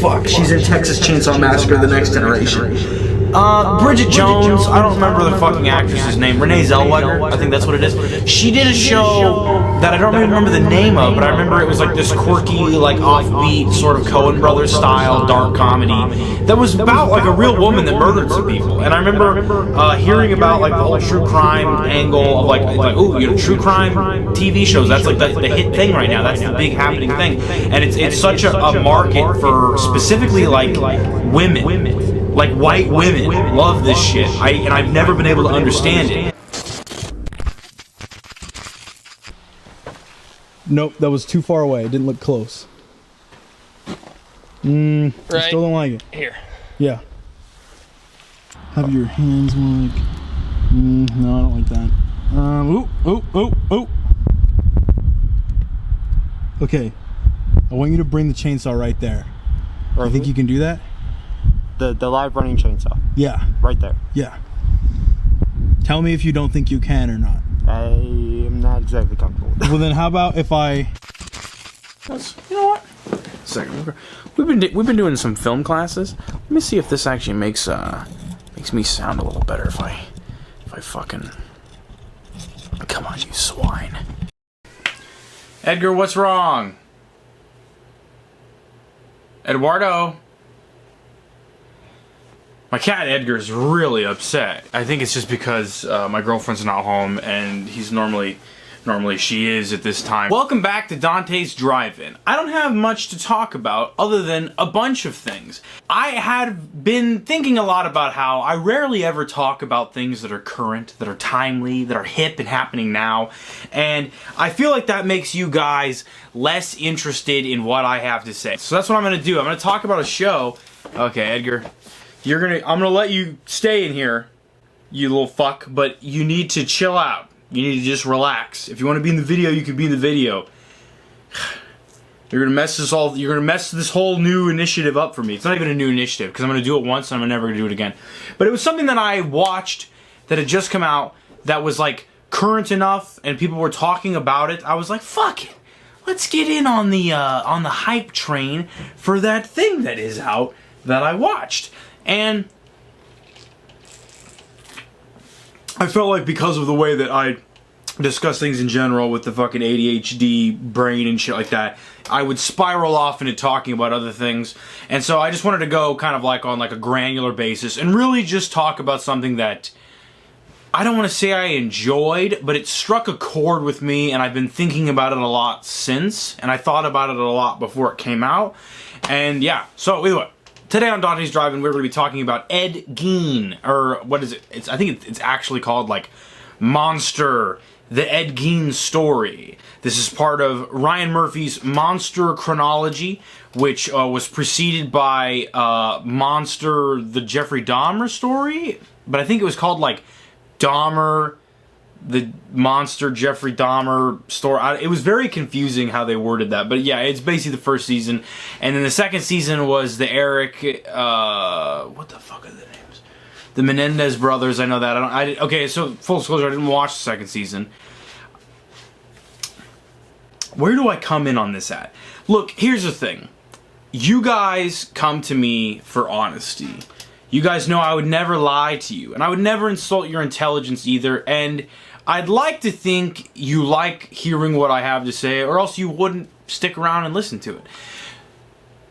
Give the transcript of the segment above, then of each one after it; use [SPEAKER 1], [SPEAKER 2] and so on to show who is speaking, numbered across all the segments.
[SPEAKER 1] fuck, she's in Texas Chainsaw Massacre: The Next Generation. Bridget Jones, I don't remember the fucking actress's name. Renee Zellweger, I think that's what it is. She did a show that I don't even remember the name of, but I remember it was like this quirky, like offbeat, sort of Coen Brothers style dark comedy that was about like a real woman that murdered some people. And I remember hearing about like the whole true crime angle of like ooh, you know, true crime TV shows. That's like the hit thing right now. That's the big happening thing. And it's such a market for specifically like women. Like white women love this shit. And I've never been able to understand it.
[SPEAKER 2] Nope, that was too far away. It didn't look close. I still don't like it.
[SPEAKER 1] Here.
[SPEAKER 2] Yeah. Have your hands more like... no, I don't like that. Okay. I want you to bring the chainsaw right there. I think you can do that?
[SPEAKER 3] The live running chainsaw.
[SPEAKER 2] Yeah.
[SPEAKER 3] Right there.
[SPEAKER 2] Yeah. Tell me if you don't think you can or not.
[SPEAKER 3] I am not exactly comfortable with that.
[SPEAKER 2] Well then how about if I...
[SPEAKER 1] You know what? Second. We've been doing some film classes. Let me see if this actually makes me sound a little better if I fucking... Come on, you swine. Edgar, what's wrong? Eduardo? My cat Edgar is really upset. I think it's just because my girlfriend's not home and he's normally she is at this time. Welcome back to Dante's Drive-In. I don't have much to talk about other than a bunch of things. I had been thinking a lot about how I rarely ever talk about things that are current, that are timely, that are hip and happening now. And I feel like that makes you guys less interested in what I have to say. So that's what I'm gonna do. I'm gonna talk about a show. Okay, Edgar. I'm gonna let you stay in here, you little fuck, but you need to chill out. You need to just relax. If you want to be in the video, you can be in the video. You're gonna mess this whole new initiative up for me. It's not even a new initiative, because I'm gonna do it once and I'm never gonna do it again. But it was something that I watched that had just come out that was like current enough and people were talking about it. I was like, fuck it. Let's get in on the hype train for that thing that is out that I watched. And I felt like because of the way that I discuss things in general with the fucking ADHD brain and shit like that, I would spiral off into talking about other things. And so I just wanted to go kind of like on like a granular basis and really just talk about something that I don't want to say I enjoyed, but it struck a chord with me and I've been thinking about it a lot since. And I thought about it a lot before it came out. And yeah, so either way. Today on Dante's Drive-In, we're going to be talking about Ed Gein, or what is it? I think it's actually called like Monster, the Ed Gein story. This is part of Ryan Murphy's Monster chronology, which was preceded by Monster, the Jeffrey Dahmer story, but I think it was called like Dahmer, the Monster Jeffrey Dahmer story. It was very confusing how they worded that, but yeah, it's basically the first season, and then the second season was the Eric, what the fuck are the names? The Menendez brothers. I know that. Okay, so full disclosure, I didn't watch the second season. Where do I come in on this at? Look, here's the thing. You guys come to me for honesty. You guys know I would never lie to you, and I would never insult your intelligence either, and I'd like to think you like hearing what I have to say, or else you wouldn't stick around and listen to it.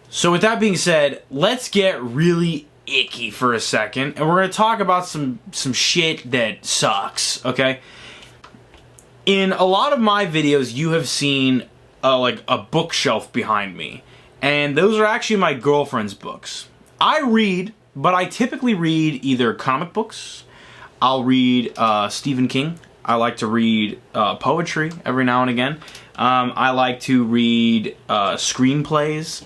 [SPEAKER 1] So with that being said, let's get really icky for a second, and we're going to talk about some shit that sucks, okay? In a lot of my videos, you have seen like a bookshelf behind me, and those are actually my girlfriend's books. I read, but I typically read either comic books, I'll read Stephen King, I like to read poetry every now and again, I like to read screenplays,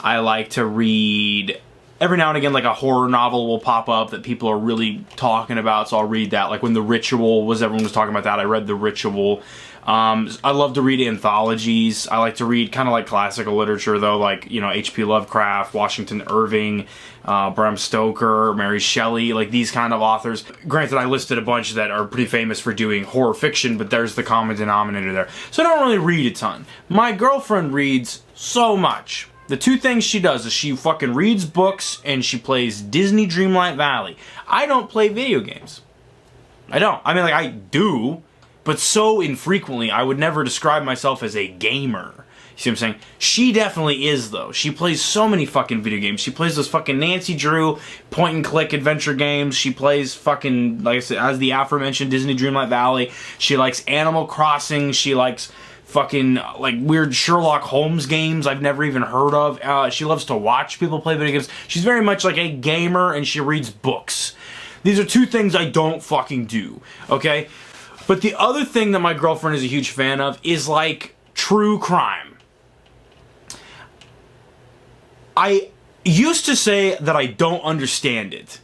[SPEAKER 1] I like to read, every now and again, like a horror novel will pop up that people are really talking about, so I'll read that. Like when The Ritual was, everyone was talking about that, I read The Ritual. I love to read anthologies. I like to read kind of like classical literature though, like, you know, H.P. Lovecraft, Washington Irving, Bram Stoker, Mary Shelley, like these kind of authors. Granted, I listed a bunch that are pretty famous for doing horror fiction, but there's the common denominator there. So I don't really read a ton. My girlfriend reads so much. The two things she does is she fucking reads books and she plays Disney Dreamlight Valley. I don't play video games. I don't. I mean, like, I do, but so infrequently. I would never describe myself as a gamer. You see what I'm saying? She definitely is, though. She plays so many fucking video games. She plays those fucking Nancy Drew point-and-click adventure games. She plays fucking, like I said, as the aforementioned Disney Dreamlight Valley. She likes Animal Crossing. She likes fucking, like, weird Sherlock Holmes games I've never even heard of. She loves to watch people play video games. She's very much like a gamer, and she reads books. These are two things I don't fucking do, okay? But the other thing that my girlfriend is a huge fan of is, like, true crime. I used to say that I don't understand it.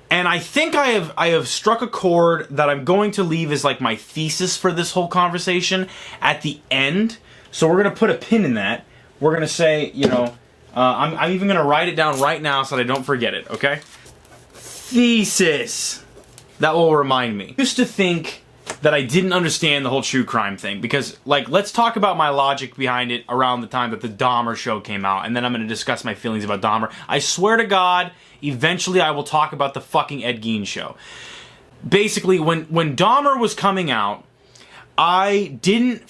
[SPEAKER 1] And I think I have struck a chord that I'm going to leave as like my thesis for this whole conversation at the end. So we're going to put a pin in that. We're going to say, you know, I'm even going to write it down right now so that I don't forget it, okay? Thesis. That will remind me. I used to think that I didn't understand the whole true crime thing because, like, let's talk about my logic behind it around the time that the Dahmer Show came out, and then I'm going to discuss my feelings about Dahmer. I swear to God, eventually I will talk about the fucking Gein Show. Basically, when Dahmer was coming out, I didn't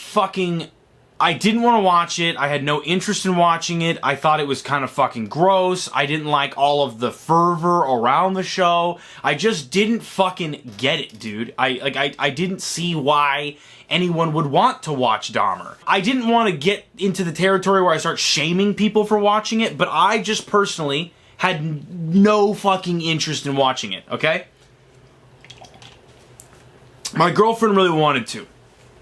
[SPEAKER 1] want to watch it. I had no interest in watching it. I thought it was kind of fucking gross. I didn't like all of the fervor around the show. I just didn't fucking get it, dude. I didn't see why anyone would want to watch Dahmer. I didn't want to get into the territory where I start shaming people for watching it, but I just personally had no fucking interest in watching it, okay? My girlfriend really wanted to.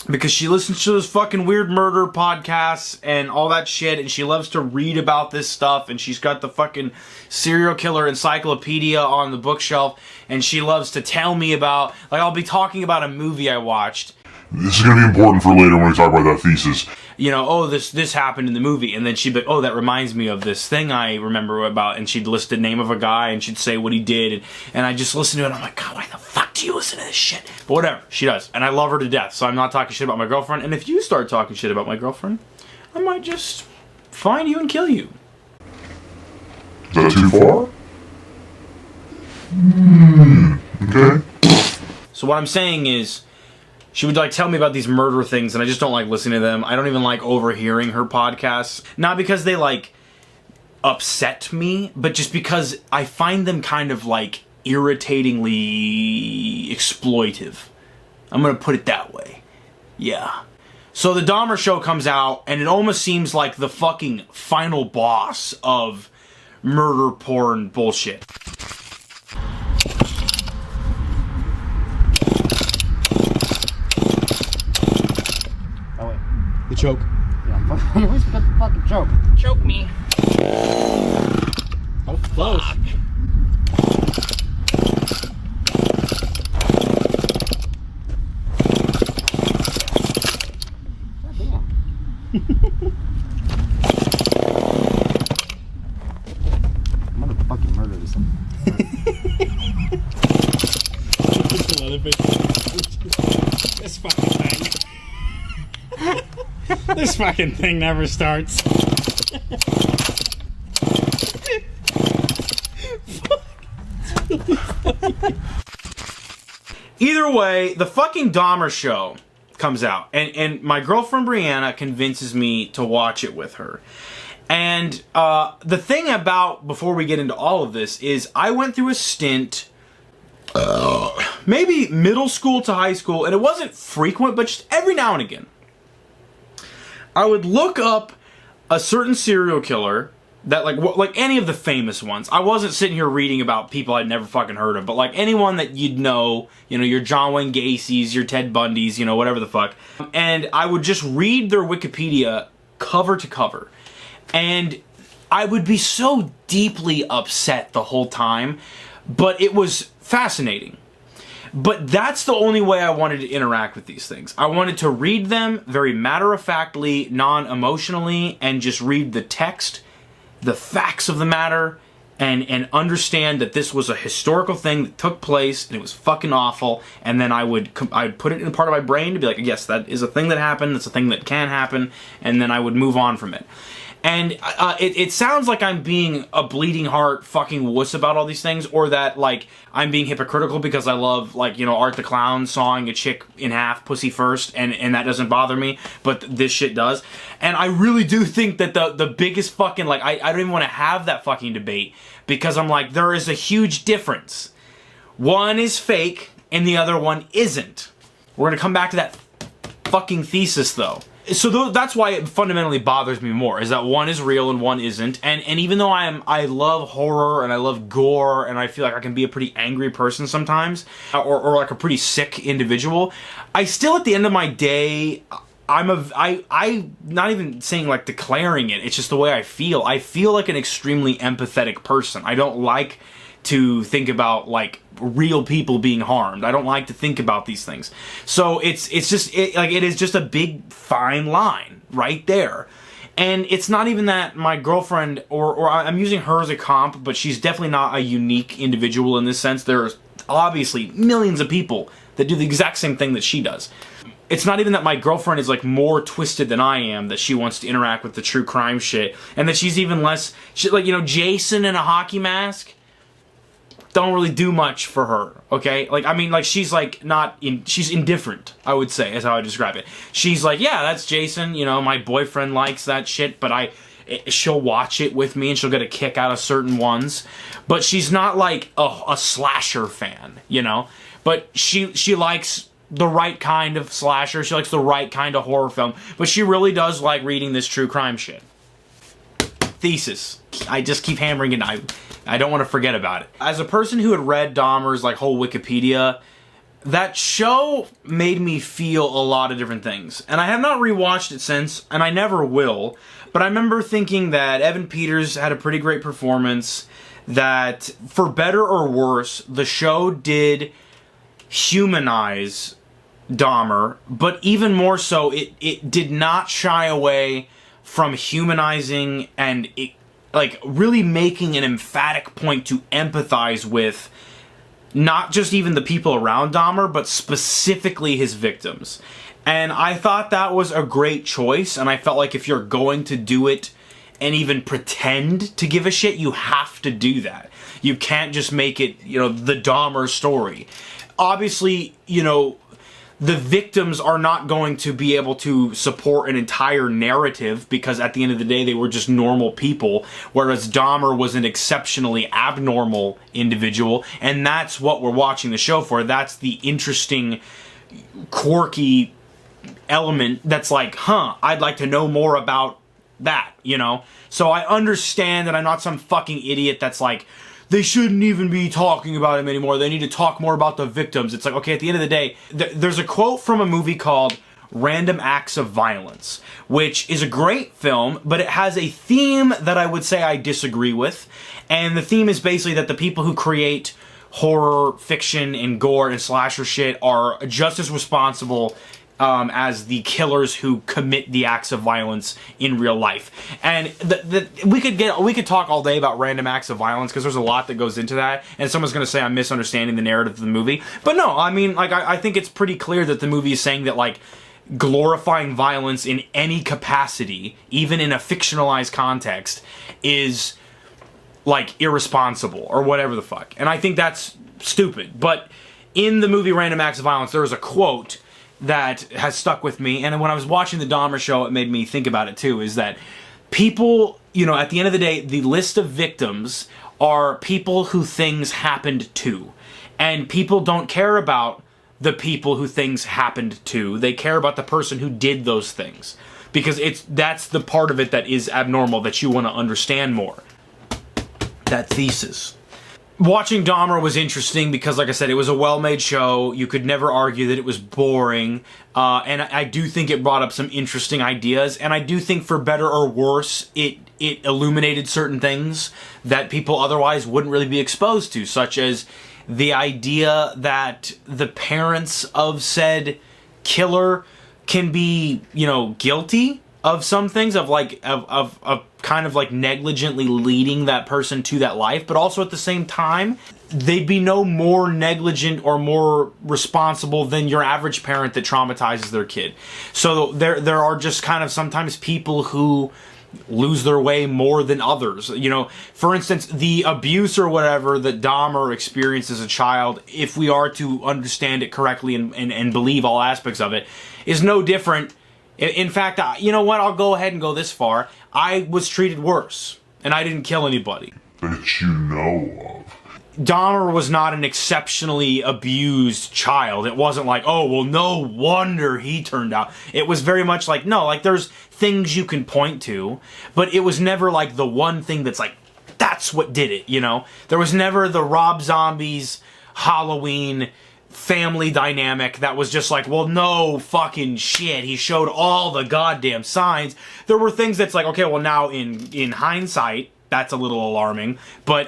[SPEAKER 1] Because she listens to those fucking weird murder podcasts and all that shit, and she loves to read about this stuff, and she's got the fucking serial killer encyclopedia on the bookshelf, and she loves to tell me about, like, I'll be talking about a movie I watched.
[SPEAKER 4] This is going to be important for later when we talk about that thesis.
[SPEAKER 1] You know, oh, this happened in the movie, and then she'd be like, oh, that reminds me of this thing I remember about, and she'd list the name of a guy, and she'd say what he did, and I just listen to it, and I'm like, God, why the fuck do you listen to this shit? But whatever, she does, and I love her to death, so I'm not talking shit about my girlfriend, and if you start talking shit about my girlfriend, I might just find you and kill you.
[SPEAKER 4] Is that too far? Okay.
[SPEAKER 1] So what I'm saying is, she would, like, tell me about these murder things, and I just don't like listening to them. I don't even like overhearing her podcasts. Not because they, like, upset me, but just because I find them kind of, like, irritatingly exploitive. I'm gonna put it that way. Yeah. So the Dahmer Show comes out, and it almost seems like the fucking final boss of murder porn bullshit.
[SPEAKER 2] The choke.
[SPEAKER 3] Yeah, where's the fucking choke?
[SPEAKER 5] Choke me.
[SPEAKER 2] Oh, close.
[SPEAKER 3] I'm gonna fucking murder this thing.
[SPEAKER 2] This fucking thing. This fucking thing never starts.
[SPEAKER 1] Either way, the fucking Dahmer Show comes out, and my girlfriend Brianna convinces me to watch it with her. And the thing about, before we get into all of this, is I went through a stint, maybe middle school to high school, and it wasn't frequent, but just every now and again, I would look up a certain serial killer that, like any of the famous ones. I wasn't sitting here reading about people I'd never fucking heard of, but like anyone that you'd know, you know, your John Wayne Gacy's, your Ted Bundy's, you know, whatever the fuck. And I would just read their Wikipedia cover to cover. And I would be so deeply upset the whole time, but it was fascinating. But that's the only way I wanted to interact with these things. I wanted to read them very matter-of-factly, non-emotionally, and just read the text, the facts of the matter, and understand that this was a historical thing that took place, and it was fucking awful, and then I'd put it in part of my brain to be like, yes, that is a thing that happened, that's a thing that can happen, and then I would move on from it. And it sounds like I'm being a bleeding heart fucking wuss about all these things, or that, like, I'm being hypocritical because I love, like, you know, Art the Clown sawing a chick in half, pussy first, and that doesn't bother me, but this shit does. And I really do think that the biggest fucking, like, I don't even want to have that fucking debate, because I'm like, there is a huge difference. One is fake, and the other one isn't. We're gonna come back to that fucking thesis, though. So that's why it fundamentally bothers me more, is that one is real and one isn't. And even though I love horror and I love gore and I feel like I can be a pretty angry person sometimes, or like a pretty sick individual, I still, at the end of my day, I'm not even saying like declaring it, it's just the way I feel. I feel like an extremely empathetic person. I don't like to think about, like, real people being harmed. I don't like to think about these things. So it is just a big fine line right there. And it's not even that my girlfriend, or I'm using her as a comp, but she's definitely not a unique individual in this sense. There's obviously millions of people that do the exact same thing that she does. It's not even that my girlfriend is, like, more twisted than I am, that she wants to interact with the true crime shit, and that she's even less, like, you know, Jason in a hockey mask don't really do much for her, okay? Like, I mean, like, she's, like, she's indifferent, I would say, is how I describe it. She's like, yeah, that's Jason, you know, my boyfriend likes that shit, but she'll watch it with me and she'll get a kick out of certain ones. But she's not, like, a slasher fan, you know? But she likes the right kind of slasher, she likes the right kind of horror film, but she really does like reading this true crime shit. Thesis. I just keep hammering it. I don't want to forget about it. As a person who had read Dahmer's, like, whole Wikipedia, that show made me feel a lot of different things. And I have not rewatched it since, and I never will, but I remember thinking that Evan Peters had a pretty great performance, that, for better or worse, the show did humanize Dahmer, but even more so, it did not shy away from humanizing and like really making an emphatic point to empathize with not just even the people around Dahmer, but specifically his victims. And I thought that was a great choice, and I felt like if you're going to do it and even pretend to give a shit, you have to do that. You can't just make it, you know, the Dahmer story. Obviously, you know, the victims are not going to be able to support an entire narrative, because at the end of the day they were just normal people, whereas Dahmer was an exceptionally abnormal individual, and that's what we're watching the show for. That's the interesting, quirky element that's like, I'd like to know more about that, you know? So I understand that I'm not some fucking idiot that's like, they shouldn't even be talking about him anymore, they need to talk more about the victims. It's like, okay, at the end of the day, there's a quote from a movie called Random Acts of Violence, which is a great film, but it has a theme that I would say I disagree with. And the theme is basically that the people who create horror, fiction, and gore and slasher shit are just as responsible as the killers who commit the acts of violence in real life. And we could talk all day about random acts of violence, because there's a lot that goes into that, and someone's going to say I'm misunderstanding the narrative of the movie. But no, I mean, like, I think it's pretty clear that the movie is saying that, like, glorifying violence in any capacity, even in a fictionalized context, is, like, irresponsible, or whatever the fuck. And I think that's stupid. But in the movie Random Acts of Violence, there was a quote that has stuck with me, and when I was watching the Dahmer Show, it made me think about it too, is that people, you know, at the end of the day, the list of victims are people who things happened to. And people don't care about the people who things happened to. They care about the person who did those things. Because that's the part of it that is abnormal, that you want to understand more. That thesis. Watching Dahmer was interesting because, like I said, it was a well-made show. You could never argue that it was boring. And I do think it brought up some interesting ideas. And I do think, for better or worse, it illuminated certain things that people otherwise wouldn't really be exposed to, such as the idea that the parents of said killer can be, you know, guilty of some things, of kind of like negligently leading that person to that life, but also at the same time, they'd be no more negligent or more responsible than your average parent that traumatizes their kid. So there are just kind of sometimes people who lose their way more than others. You know, for instance, the abuse or whatever that Dahmer experienced as a child, if we are to understand it correctly and believe all aspects of it, is no different. In fact, you know what? I'll go ahead and go this far. I was treated worse, and I didn't kill anybody.
[SPEAKER 4] That you know of.
[SPEAKER 1] Dahmer was not an exceptionally abused child. It wasn't like, oh, well, no wonder he turned out. It was very much like, no, like there's things you can point to, but it was never like the one thing that's like, that's what did it, you know? There was never the Rob Zombie's Halloween family dynamic that was just like, well, no fucking shit. He showed all the goddamn signs. There were things that's like, okay, well, now in hindsight, that's a little alarming, but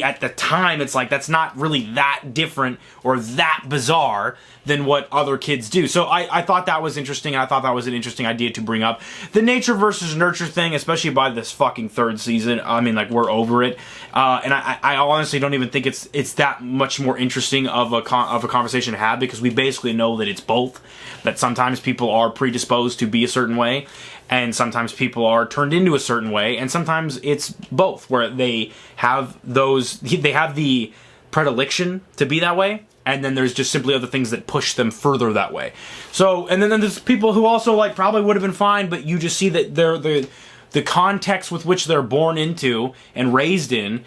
[SPEAKER 1] at the time, it's like, that's not really that different or that bizarre than what other kids do. So I thought that was interesting, and I thought that was an interesting idea to bring up. The nature versus nurture thing, especially by this fucking third season, I mean, like, we're over it. And I honestly don't even think it's that much more interesting of a conversation to have, because we basically know that it's both. That sometimes people are predisposed to be a certain way, and sometimes people are turned into a certain way, and sometimes it's both, where they have the predilection to be that way, and then there's just simply other things that push them further that way. So, and then there's people who also, like, probably would have been fine, but you just see that they're the context with which they're born into and raised in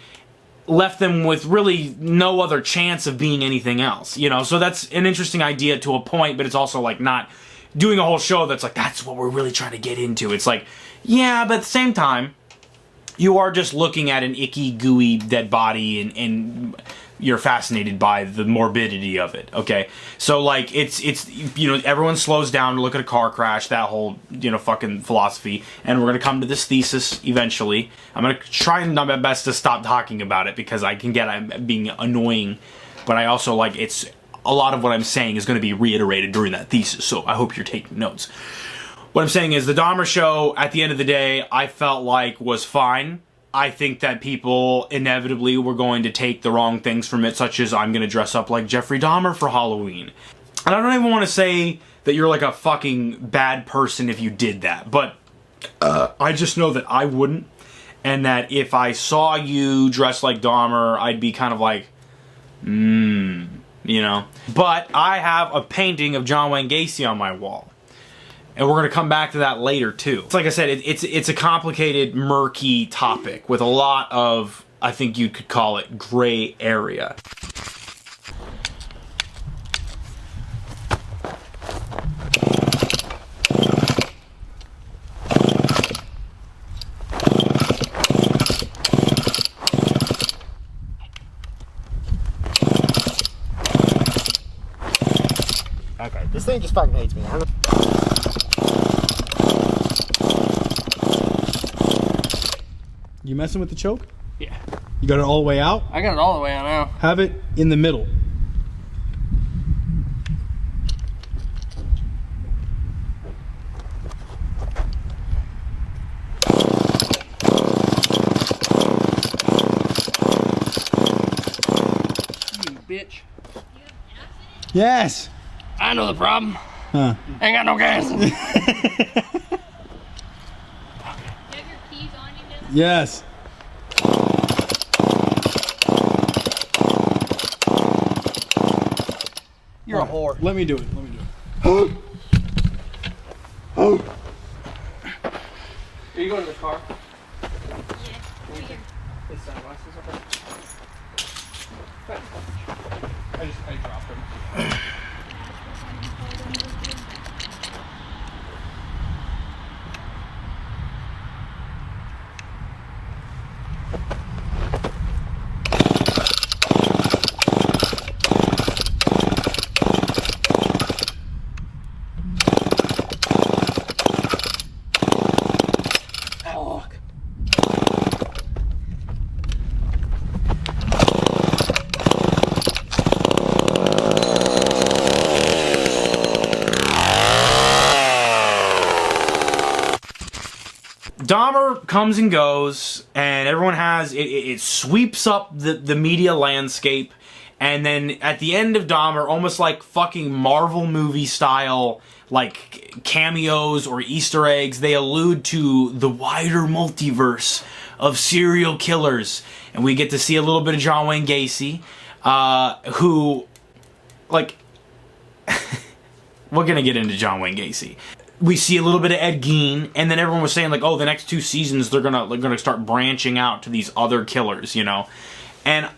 [SPEAKER 1] left them with really no other chance of being anything else, you know? So that's an interesting idea to a point, but it's also, like, not doing a whole show that's like, that's what we're really trying to get into. It's like, yeah, but at the same time, you are just looking at an icky, gooey, dead body, and you're fascinated by the morbidity of it, okay? So, like, it's you know, everyone slows down to look at a car crash, that whole, you know, fucking philosophy, and we're gonna come to this thesis eventually. I'm gonna try and do my best to stop talking about it, because I can get being annoying, but I also, like, it's a lot of what I'm saying is going to be reiterated during that thesis, so I hope you're taking notes. What I'm saying is, the Dahmer Show, at the end of the day, I felt like was fine. I think that people inevitably were going to take the wrong things from it, such as, I'm going to dress up like Jeffrey Dahmer for Halloween. And I don't even want to say that you're like a fucking bad person if you did that, but I just know that I wouldn't, and that if I saw you dressed like Dahmer, I'd be kind of like, you know. But I have a painting of John Wayne Gacy on my wall, and we're going to come back to that later too. It's like I said, it's a complicated, murky topic with a lot of, I think you could call it, gray area.
[SPEAKER 3] Okay, this thing just fucking hates me.
[SPEAKER 2] You messing with the choke?
[SPEAKER 5] Yeah.
[SPEAKER 2] You got it all the way out?
[SPEAKER 5] I got it all the way out now.
[SPEAKER 2] Have it in the middle.
[SPEAKER 5] You bitch.
[SPEAKER 2] Yes.
[SPEAKER 5] I know the problem.
[SPEAKER 2] Huh.
[SPEAKER 5] Ain't got no gas.
[SPEAKER 6] You have your keys on you, Dylan?
[SPEAKER 2] Yes.
[SPEAKER 5] You're a whore.
[SPEAKER 2] Let me do it. Let me do it.
[SPEAKER 5] Are you going to the car?
[SPEAKER 6] Yeah. Here.
[SPEAKER 5] His sunglasses okay. I dropped them.
[SPEAKER 1] Dahmer comes and goes, and everyone has it sweeps up the media landscape, And then at the end of Dahmer, almost like fucking Marvel movie style, like cameos or Easter eggs, they allude to the wider multiverse of serial killers. And we get to see a little bit of John Wayne Gacy, who, like, we're gonna get into John Wayne Gacy. We see a little bit of Ed Gein, and then everyone was saying, like, oh, the next 2 seasons they're gonna start branching out to these other killers, you know? And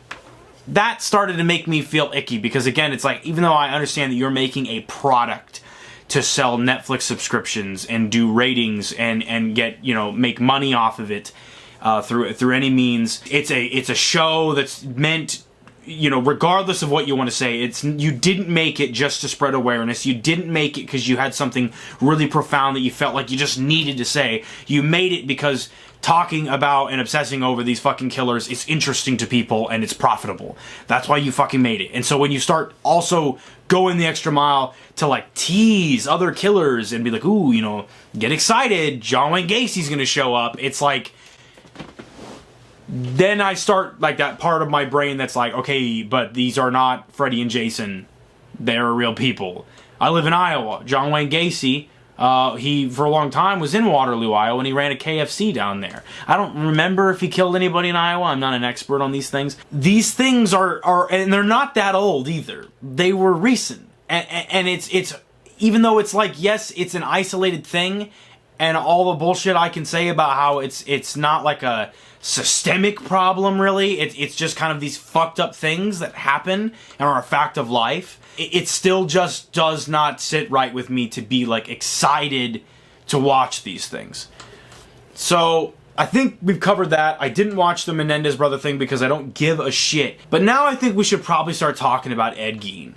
[SPEAKER 1] that started to make me feel icky, because again, it's like, even though I understand that you're making a product to sell Netflix subscriptions and do ratings and get, you know, make money off of it through any means, it's a show that's meant, you know, regardless of what you want to say, you didn't make it just to spread awareness. You didn't make it because you had something really profound that you felt like you just needed to say. You made it because talking about and obsessing over these fucking killers is interesting to people and it's profitable. That's why you fucking made it. And so when you start also going the extra mile to like tease other killers and be like, ooh, you know, get excited, John Wayne Gacy's gonna show up, it's like, then I start, like, that part of my brain that's like, okay, but these are not Freddy and Jason. They're real people. I live in Iowa. John Wayne Gacy, he, for a long time, was in Waterloo, Iowa, and he ran a KFC down there. I don't remember if he killed anybody in Iowa. I'm not an expert on these things. These things are and they're not that old, either. They were recent. And it's even though it's like, yes, it's an isolated thing, and all the bullshit I can say about how it's not like a systemic problem, really. It's just kind of these fucked up things that happen and are a fact of life. It still just does not sit right with me to be, like, excited to watch these things. So I think we've covered that. I didn't watch the Menendez brother thing because I don't give a shit. But now I think we should probably start talking about Ed Gein.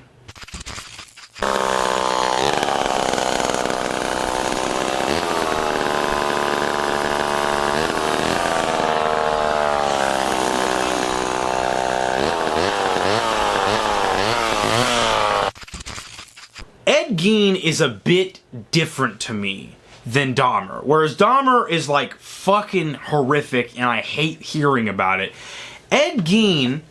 [SPEAKER 1] Ed Gein is a bit different to me than Dahmer. Whereas Dahmer is, like, fucking horrific and I hate hearing about it. Ed Gein,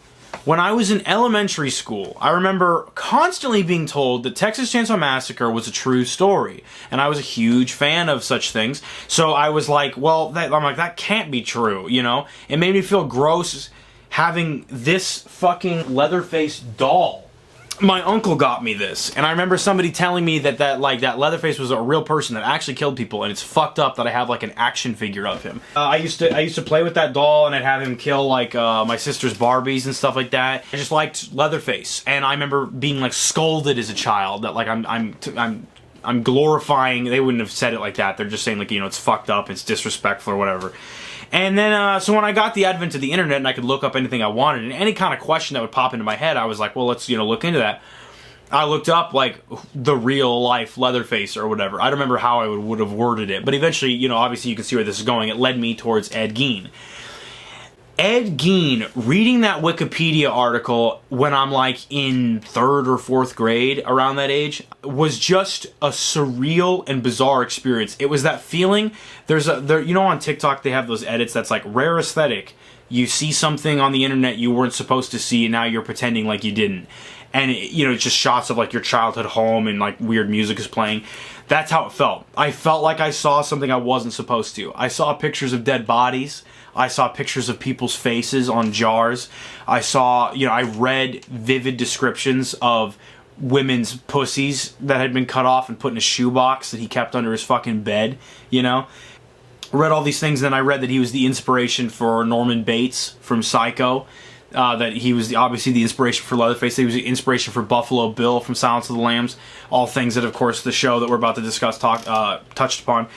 [SPEAKER 1] when I was in elementary school, I remember constantly being told that Texas Chainsaw Massacre was a true story. And I was a huge fan of such things. So I was like, well, that can't be true, you know? It made me feel gross having this fucking Leatherface doll. My uncle got me this, and I remember somebody telling me that Leatherface was a real person that actually killed people, and it's fucked up that I have, like, an action figure of him. I used to play with that doll, and I'd have him kill, like, my sister's Barbies and stuff like that. I just liked Leatherface, and I remember being, like, scolded as a child that, like, I'm glorifying. They wouldn't have said it like that. They're just saying, like, you know, it's fucked up, it's disrespectful or whatever. And then, so when I got the advent of the internet and I could look up anything I wanted, and any kind of question that would pop into my head, I was like, well, let's, you know, look into that. I looked up, like, the real life Leatherface or whatever. I don't remember how I would have worded it, but eventually, you know, obviously you can see where this is going. It led me towards Ed Gein. Ed Gein, reading that Wikipedia article when I'm, like, in 3rd or 4th grade, around that age, was just a surreal and bizarre experience. It was that feeling, you know, on TikTok they have those edits that's like rare aesthetic. You see something on the internet you weren't supposed to see and now you're pretending like you didn't. And, you know, it's just shots of, like, your childhood home and, like, weird music is playing. That's how it felt. I felt like I saw something I wasn't supposed to. I saw pictures of dead bodies. I saw pictures of people's faces on jars. I saw, you know, I read vivid descriptions of women's pussies that had been cut off and put in a shoebox that he kept under his fucking bed, you know. Read all these things, and then I read that he was the inspiration for Norman Bates from Psycho. That he was obviously the inspiration for Leatherface. He was the inspiration for Buffalo Bill from Silence of the Lambs. All things that, of course, the show that we're about to discuss touched upon.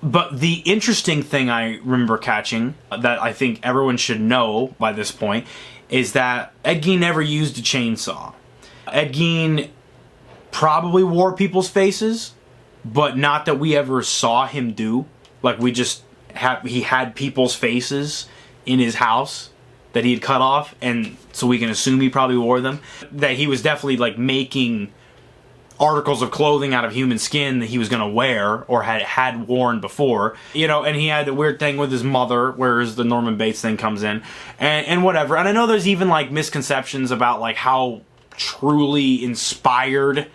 [SPEAKER 1] But the interesting thing I remember catching, that I think everyone should know by this point, is that Ed Gein never used a chainsaw. Ed Gein probably wore people's faces, but not that we ever saw him do. Like, he had people's faces in his house that he had cut off, and so we can assume he probably wore them. That he was definitely, like, making articles of clothing out of human skin that he was going to wear or had worn before, you know, and he had the weird thing with his mother, whereas the Norman Bates thing comes in, and whatever. And I know there's even like misconceptions about like how truly inspired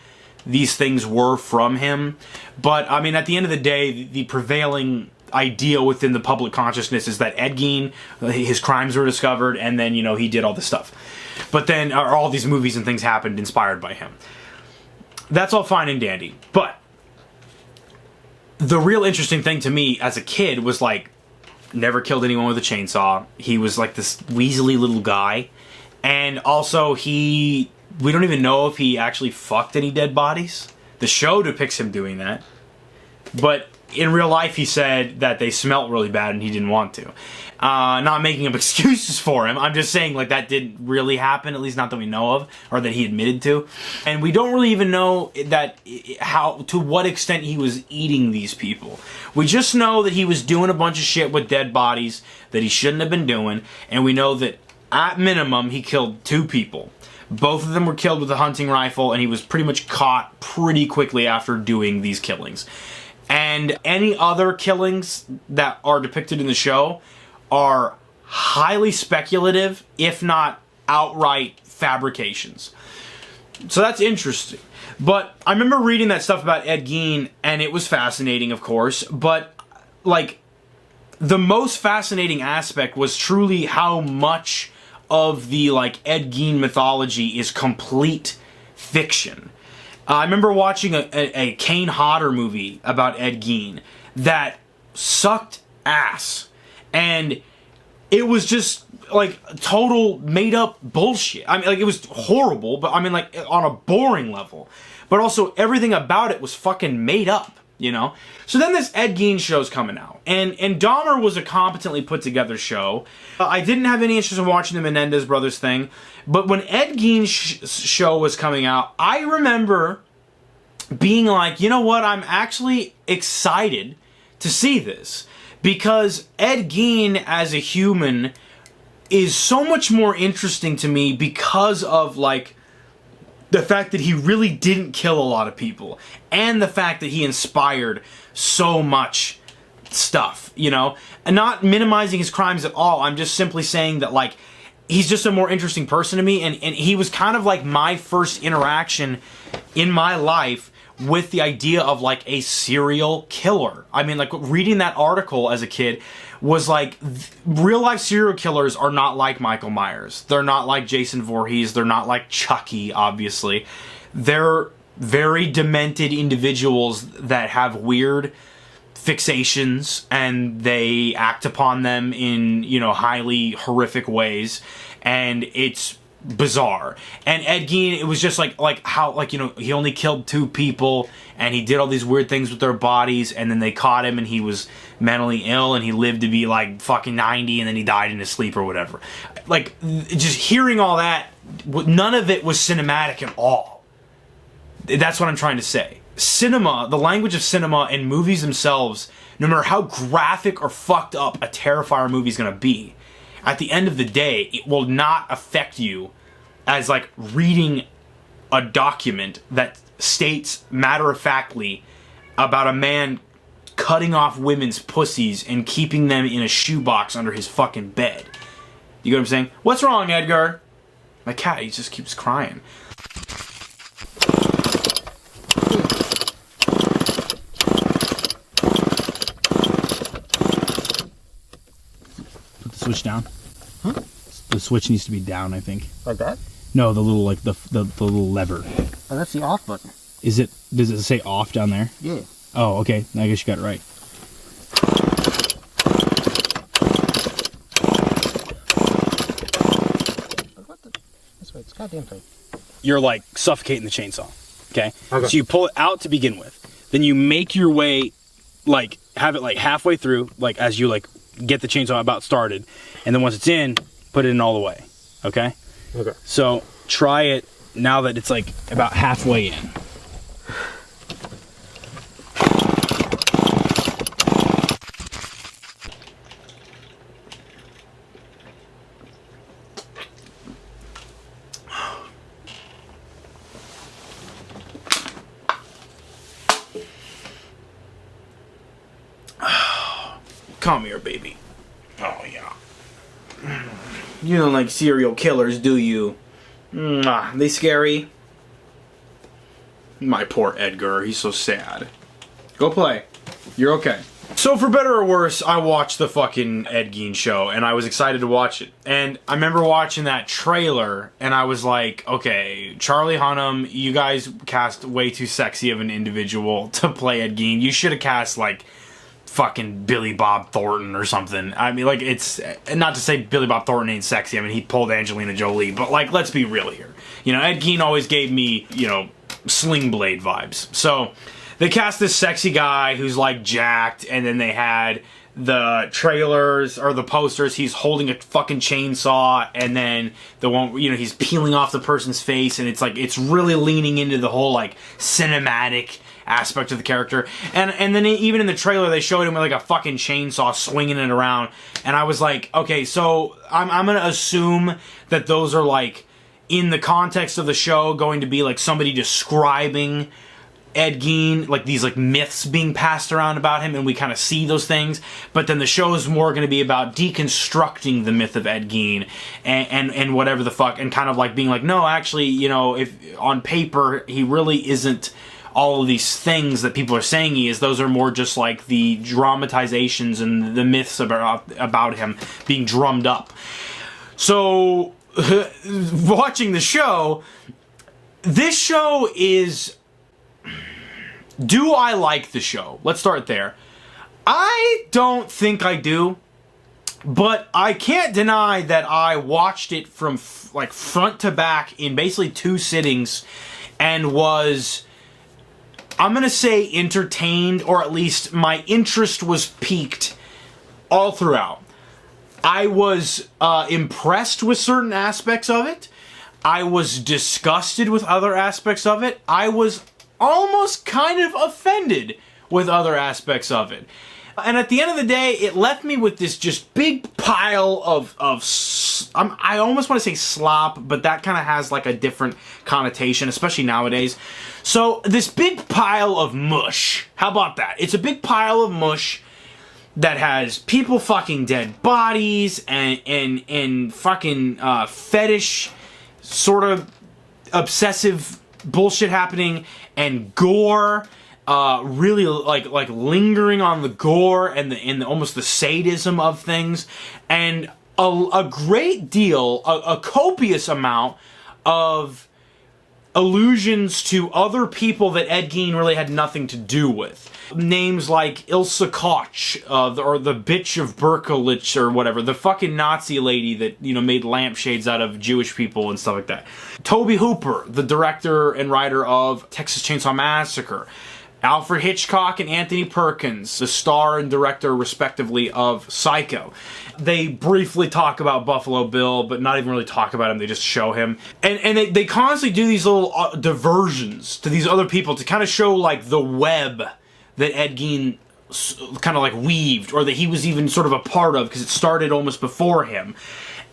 [SPEAKER 1] these things were from him, but I mean, at the end of the day, the prevailing idea within the public consciousness is that Ed Gein, his crimes were discovered, and then, you know, he did all this stuff. But then all these movies and things happened inspired by him. That's all fine and dandy, but the real interesting thing to me as a kid was like, never killed anyone with a chainsaw. He was like this weaselly little guy, and also we don't even know if he actually fucked any dead bodies. The show depicts him doing that, but in real life he said that they smelt really bad and he didn't want to. Not making up excuses for him. I'm just saying, like, that didn't really happen, at least not that we know of, or that he admitted to. And we don't really even know that to what extent he was eating these people. We just know that he was doing a bunch of shit with dead bodies that he shouldn't have been doing, and we know that at minimum he killed 2 people. Both of them were killed with a hunting rifle, and he was pretty much caught pretty quickly after doing these killings. And any other killings that are depicted in the show are highly speculative, if not outright fabrications. So that's interesting. But I remember reading that stuff about Ed Gein, and it was fascinating, of course, but, like, the most fascinating aspect was truly how much of the, like, Ed Gein mythology is complete fiction. I remember watching a Kane Hodder movie about Ed Gein that sucked ass. And it was just, like, total made-up bullshit. I mean, like, it was horrible, but I mean, like, on a boring level. But also, everything about it was fucking made up, you know? So then this Ed Gein show's coming out. And Dahmer was a competently put-together show. I didn't have any interest in watching the Menendez brothers thing. But when Ed Gein's show was coming out, I remember being like, you know what, I'm actually excited to see this. Because Ed Gein as a human is so much more interesting to me because of, like, the fact that he really didn't kill a lot of people. And the fact that he inspired so much stuff, you know? And not minimizing his crimes at all. I'm just simply saying that, like, he's just a more interesting person to me. And he was kind of like my first interaction in my life with the idea of, like, a serial killer. I mean, like, reading that article as a kid was like, real-life serial killers are not like Michael Myers. They're not like Jason Voorhees. They're not like Chucky, obviously. They're very demented individuals that have weird fixations, and they act upon them in, you know, highly horrific ways, and it's bizarre. And Ed Gein, it was just like how, like, you know, he only killed 2 people, and he did all these weird things with their bodies, and then they caught him, and he was mentally ill, and he lived to be like fucking 90, and then he died in his sleep or whatever. Like, just hearing all that, none of it was cinematic at all. That's what I'm trying to say. Cinema, the language of cinema and movies themselves, no matter how graphic or fucked up a Terrifier movie is going to be, at the end of the day, it will not affect you as, like, reading a document that states matter-of-factly about a man cutting off women's pussies and keeping them in a shoebox under his fucking bed. You get what I'm saying? What's wrong, Edgar? My cat, he just keeps crying.
[SPEAKER 2] Put the switch down. Huh? The switch needs to be down, I think.
[SPEAKER 3] Like that?
[SPEAKER 2] No, the little, like, the little lever.
[SPEAKER 3] Oh, that's the off button.
[SPEAKER 2] Is it, does it say off down there?
[SPEAKER 3] Yeah.
[SPEAKER 2] Oh, okay. I guess you got it right.
[SPEAKER 3] What the? That's right. It's goddamn tight.
[SPEAKER 2] You're, like, suffocating the chainsaw. Okay? So you pull it out to begin with. Then you make your way, like, have it, like, halfway through, like, as you, like, get the chainsaw about started. And then once it's in, put it in all the way. Okay?
[SPEAKER 3] Okay.
[SPEAKER 2] So try it now that it's, like, about halfway in.
[SPEAKER 1] Come here, baby. Oh, yeah. You don't like serial killers, do you? Mwah. They scary? My poor Edgar, he's so sad. Go play. You're okay. So for better or worse, I watched the fucking Ed Gein show, and I was excited to watch it. And I remember watching that trailer, and I was like, okay, Charlie Hunnam, you guys cast way too sexy of an individual to play Ed Gein. You should have cast, like, fucking Billy Bob Thornton or something. I mean, like, it's... Not to say Billy Bob Thornton ain't sexy. I mean, he pulled Angelina Jolie. But, like, let's be real here. You know, Ed Gein always gave me, you know, Sling Blade vibes. So... They cast this sexy guy who's like jacked, and then they had the trailers or the posters. He's holding a fucking chainsaw, and then the one, you know, he's peeling off the person's face, and it's like it's really leaning into the whole like cinematic aspect of the character. And then even in the trailer, they showed him with like a fucking chainsaw swinging it around, and I was like, okay, so I'm gonna assume that those are like in the context of the show going to be like somebody describing Ed Gein, like these like myths being passed around about him, and we kind of see those things, but then the show is more going to be about deconstructing the myth of Ed Gein and whatever the fuck, and kind of like being like, no, actually, you know, if on paper he really isn't all of these things that people are saying he is. Those are more just like the dramatizations and the myths about him being drummed up. So watching the show, this show is... Do I like the show? Let's start there. I don't think I do, but I can't deny that I watched it from like front to back in basically 2 sittings and was, I'm gonna say, entertained, or at least my interest was piqued all throughout. I was impressed with certain aspects of it. I was disgusted with other aspects of it. I was almost kind of offended with other aspects of it. And at the end of the day, it left me with this just big pile of I almost want to say slop, but that kind of has like a different connotation, especially nowadays. So this big pile of mush. How about that? It's a big pile of mush that has people fucking dead bodies and fucking fetish sort of obsessive bullshit happening, and gore, really like lingering on the gore and the almost the sadism of things, and a great deal, a copious amount of allusions to other people that Ed Gein really had nothing to do with. Names like Ilse Koch, or the bitch of Berkelich, or whatever, the fucking Nazi lady that, you know, made lampshades out of Jewish people and stuff like that. Tobe Hooper, the director and writer of Texas Chainsaw Massacre. Alfred Hitchcock and Anthony Perkins, the star and director, respectively, of Psycho. They briefly talk about Buffalo Bill, but not even really talk about him, they just show him. And they constantly do these little diversions to these other people to kind of show, like, the web that Ed Gein kind of, like, weaved, or that he was even sort of a part of, because it started almost before him.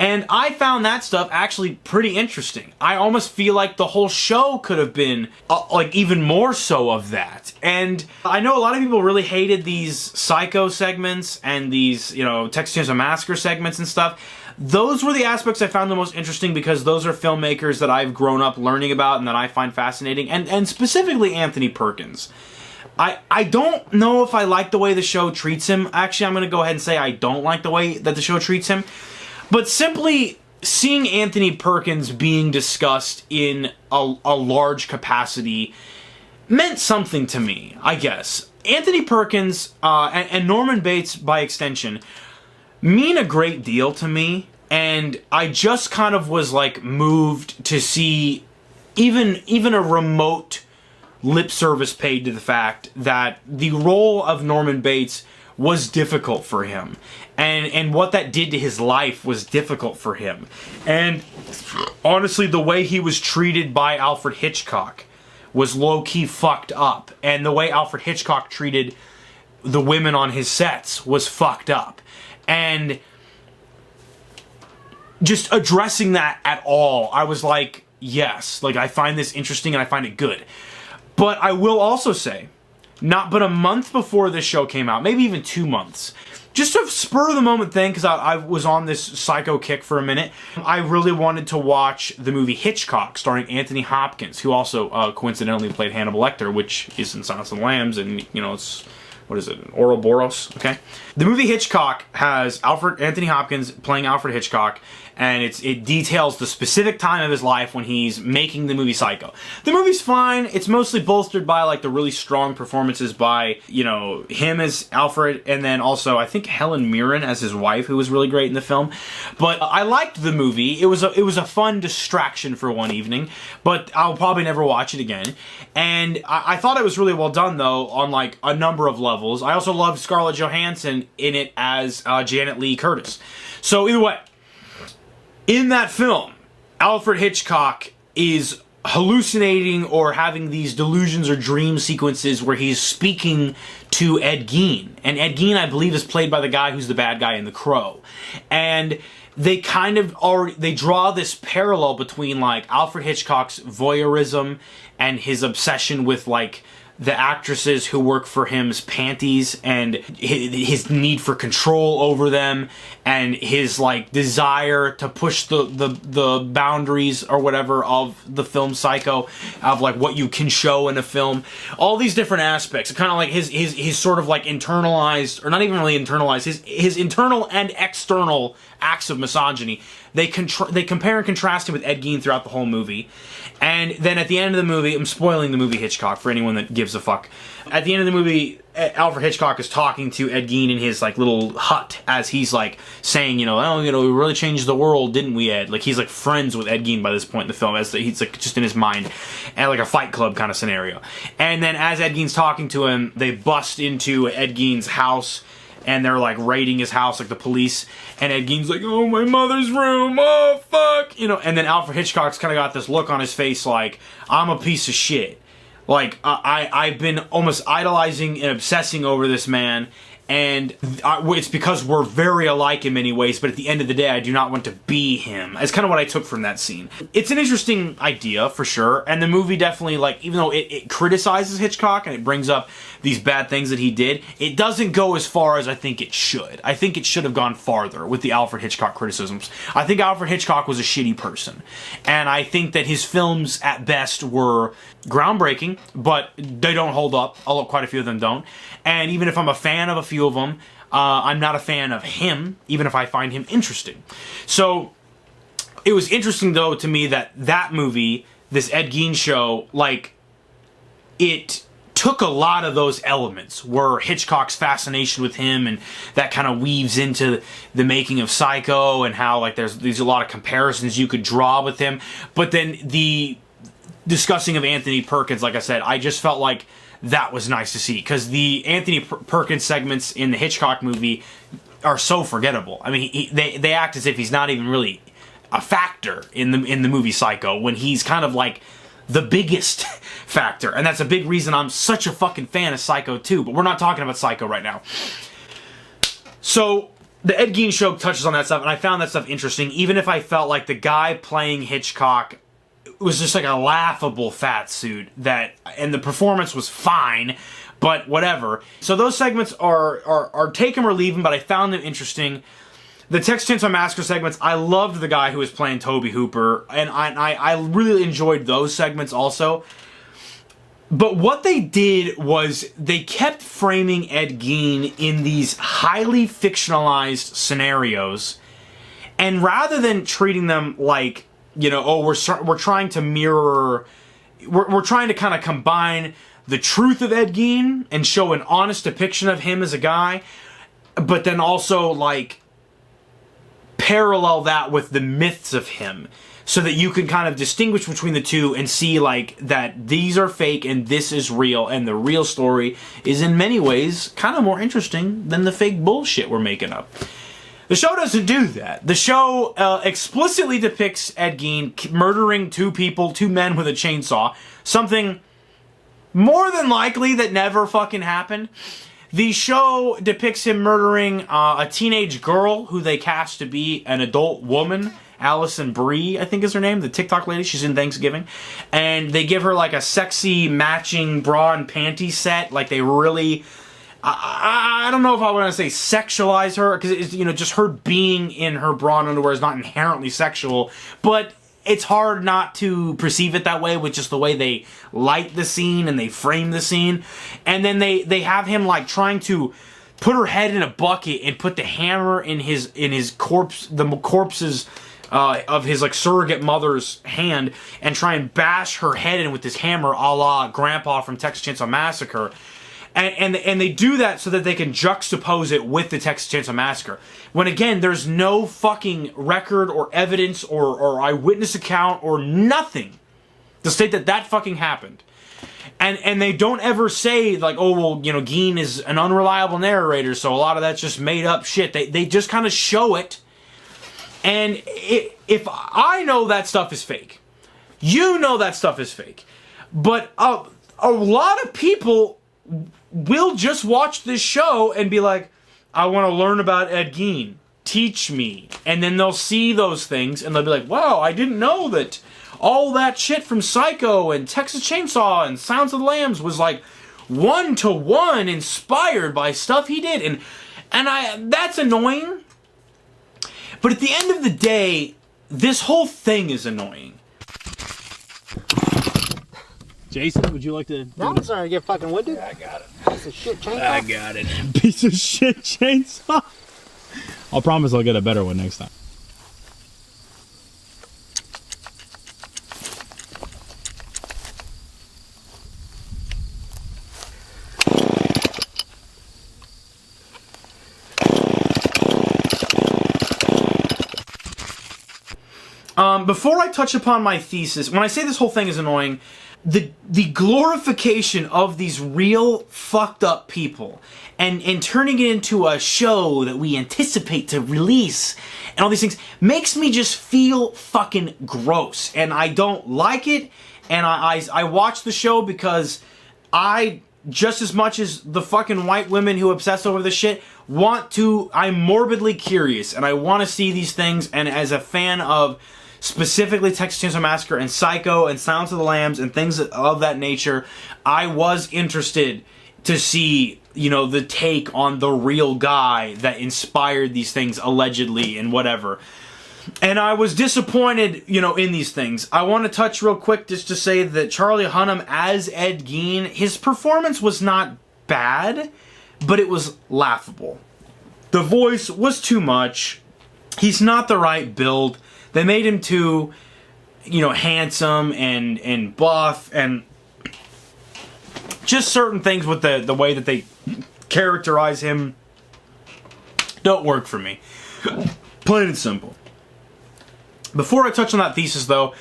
[SPEAKER 1] And I found that stuff actually pretty interesting. I almost feel like the whole show could have been, like, even more so of that. And I know a lot of people really hated these Psycho segments and these, you know, Texas Chainsaw Massacre segments and stuff. Those were the aspects I found the most interesting, because those are filmmakers that I've grown up learning about and that I find fascinating. And specifically Anthony Perkins. I don't know if I like the way the show treats him. Actually, I'm going to go ahead and say I don't like the way that the show treats him. But simply seeing Anthony Perkins being discussed in a large capacity meant something to me, I guess. Anthony Perkins and Norman Bates, by extension, mean a great deal to me. And I just kind of was, like, moved to see even a remote lip service paid to the fact that the role of Norman Bates was difficult for him. And what that did to his life was difficult for him. And honestly, the way he was treated by Alfred Hitchcock was low-key fucked up. And the way Alfred Hitchcock treated the women on his sets was fucked up. And just addressing that at all, I was like, yes, like, I find this interesting and I find it good. But I will also say, not but a month before this show came out, maybe even 2 months, just a spur of the moment thing, because I was on this Psycho kick for a minute. I really wanted to watch the movie Hitchcock, starring Anthony Hopkins, who also coincidentally played Hannibal Lecter, which is in Silence of the Lambs, and it's, what is it, Ouroboros, okay? The movie Hitchcock has Anthony Hopkins playing Alfred Hitchcock, and it details the specific time of his life when he's making the movie Psycho. The movie's fine. It's mostly bolstered by, like, the really strong performances by, him as Alfred, and then also, I think, Helen Mirren as his wife, who was really great in the film. But I liked the movie. It was a fun distraction for one evening, but I'll probably never watch it again. And I thought it was really well done, though, on, like, a number of levels. I also loved Scarlett Johansson in it as Janet Lee Curtis. So, either way, in that film, Alfred Hitchcock is hallucinating or having these delusions or dream sequences where he's speaking to Ed Gein. And Ed Gein, I believe, is played by the guy who's the bad guy in The Crow. And they kind of they draw this parallel between, like, Alfred Hitchcock's voyeurism and his obsession with, like, the actresses who work for him's panties, and his need for control over them, and his, like, desire to push the boundaries or whatever of the film Psycho, of, like, what you can show in a film. All these different aspects, kind of like his sort of, like, internalized, or not even really internalized, his internal and external acts of misogyny. They compare and contrast him with Ed Gein throughout the whole movie. And then at the end of the movie, I'm spoiling the movie Hitchcock for anyone that gives a fuck. At the end of the movie, Alfred Hitchcock is talking to Ed Gein in his, like, little hut as he's, like, saying, we really changed the world, didn't we, Ed? Like, he's, like, friends with Ed Gein by this point in the film, as he's, like, just in his mind, and, like, a Fight Club kind of scenario. And then as Ed Gein's talking to him, they bust into Ed Gein's house, and they're, like, raiding his house, like the police, and Ed Gein's like, oh, my mother's room, oh, fuck, and then Alfred Hitchcock's kind of got this look on his face like, I'm a piece of shit. Like, I've been almost idolizing and obsessing over this man, and it's because we're very alike in many ways, but at the end of the day, I do not want to be him. That's kind of what I took from that scene. It's an interesting idea, for sure, and the movie definitely, like, even though it criticizes Hitchcock and it brings up these bad things that he did, it doesn't go as far as I think it should. I think it should have gone farther with the Alfred Hitchcock criticisms. I think Alfred Hitchcock was a shitty person, and I think that his films, at best, were groundbreaking, but they don't hold up. Although quite a few of them don't. And even if I'm a fan of a few of them, I'm not a fan of him, even if I find him interesting. So it was interesting, though, to me that movie, this Ed Gein show, like, it took a lot of those elements where Hitchcock's fascination with him, and that kind of weaves into the making of Psycho, and how, like, there's a lot of comparisons you could draw with him. But then the discussing of Anthony Perkins, like I said, I just felt like that was nice to see, because the Anthony Perkins segments in the Hitchcock movie are so forgettable. I mean, they act as if he's not even really a factor in the movie Psycho, when he's kind of like the biggest factor, and that's a big reason I'm such a fucking fan of Psycho 2, but we're not talking about Psycho right now. So the Ed Gein show touches on that stuff, and I found that stuff interesting, even if I felt like the guy playing Hitchcock was just like a laughable fat suit, and the performance was fine, but whatever. So those segments are take 'em or leave 'em, but I found them interesting. The Texas Chainsaw Massacre segments, I loved the guy who was playing Toby Hooper, and I really enjoyed those segments also. But what they did was they kept framing Ed Gein in these highly fictionalized scenarios, and rather than treating them like, we're trying to mirror, we're trying to kind of combine the truth of Ed Gein and show an honest depiction of him as a guy, but then also, like, parallel that with the myths of him, so that you can kind of distinguish between the two and see, like, that these are fake and this is real, and the real story is in many ways kind of more interesting than the fake bullshit we're making up. The show doesn't do that. The show explicitly depicts Ed Gein murdering two men with a chainsaw. Something more than likely that never fucking happened. The show depicts him murdering a teenage girl who they cast to be an adult woman. Allison Brie, I think is her name, the TikTok lady. She's in Thanksgiving. And they give her, like, a sexy matching bra and panty set. Like, they really I don't know if I want to say sexualize her, because it's, you know, just her being in her bra and underwear is not inherently sexual, but it's hard not to perceive it that way with just the way they light the scene and they frame the scene. And then they have him like trying to put her head in a bucket and put the hammer in his corpse, the corpse's of his like surrogate mother's hand, and try and bash her head in with this hammer, a la Grandpa from Texas Chainsaw Massacre. And they do that so that they can juxtapose it with the Texas Chainsaw Massacre. When again, there's no fucking record or evidence or eyewitness account or nothing to state that that fucking happened. And they don't ever say like, oh well, you know, Gein is an unreliable narrator, so a lot of that's just made up shit. They just kind of show it. And if I know that stuff is fake, you know that stuff is fake. But a lot of people will just watch this show and be like, I want to learn about Ed Gein. Teach me. And then they'll see those things and they'll be like, wow, I didn't know that all that shit from Psycho and Texas Chainsaw and Sounds of the Lambs was like 1-to-1 inspired by stuff he did. And that's annoying. But at the end of the day, this whole thing is annoying.
[SPEAKER 2] Jason, would you like to?
[SPEAKER 3] No, I'm starting to get fucking winded.
[SPEAKER 2] I got it.
[SPEAKER 3] Piece of shit chainsaw.
[SPEAKER 2] I got it. Piece of shit chainsaw. I'll promise I'll get a better one next time.
[SPEAKER 1] Before I touch upon my thesis, when I say this whole thing is annoying, the glorification of these real fucked up people and turning it into a show that we anticipate to release and all these things makes me just feel fucking gross, and I don't like it. And I watch the show because I, just as much as the fucking white women who obsess over this shit, I'm morbidly curious and I want to see these things. And as a fan of specifically Texas Chainsaw Massacre and Psycho and Silence of the Lambs and things of that nature, I was interested to see, you know, the take on the real guy that inspired these things allegedly and whatever. And I was disappointed, you know, in these things. I want to touch real quick just to say that Charlie Hunnam as Ed Gein, his performance was not bad, but it was laughable. The voice was too much. He's not the right build. They made him too, you know, handsome and buff, and just certain things with the way that they characterize him don't work for me. Plain and simple. Before I touch on that thesis, though,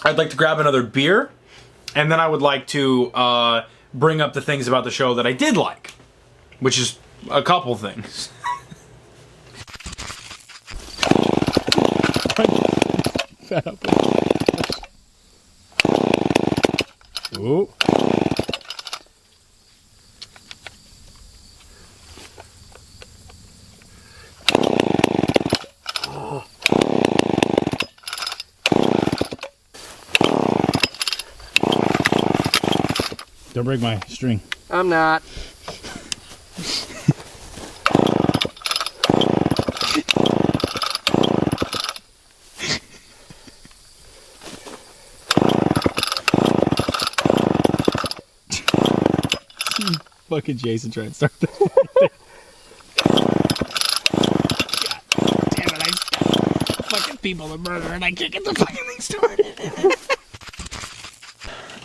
[SPEAKER 1] I'd like to grab another beer, and then I would like to bring up the things about the show that I did like, which is a couple things.
[SPEAKER 2] Ooh. Don't break my string.
[SPEAKER 3] I'm not.
[SPEAKER 2] Fucking Jason tried to start that. God damn it, I stopped fucking people to murder and I can't get the fucking thing started.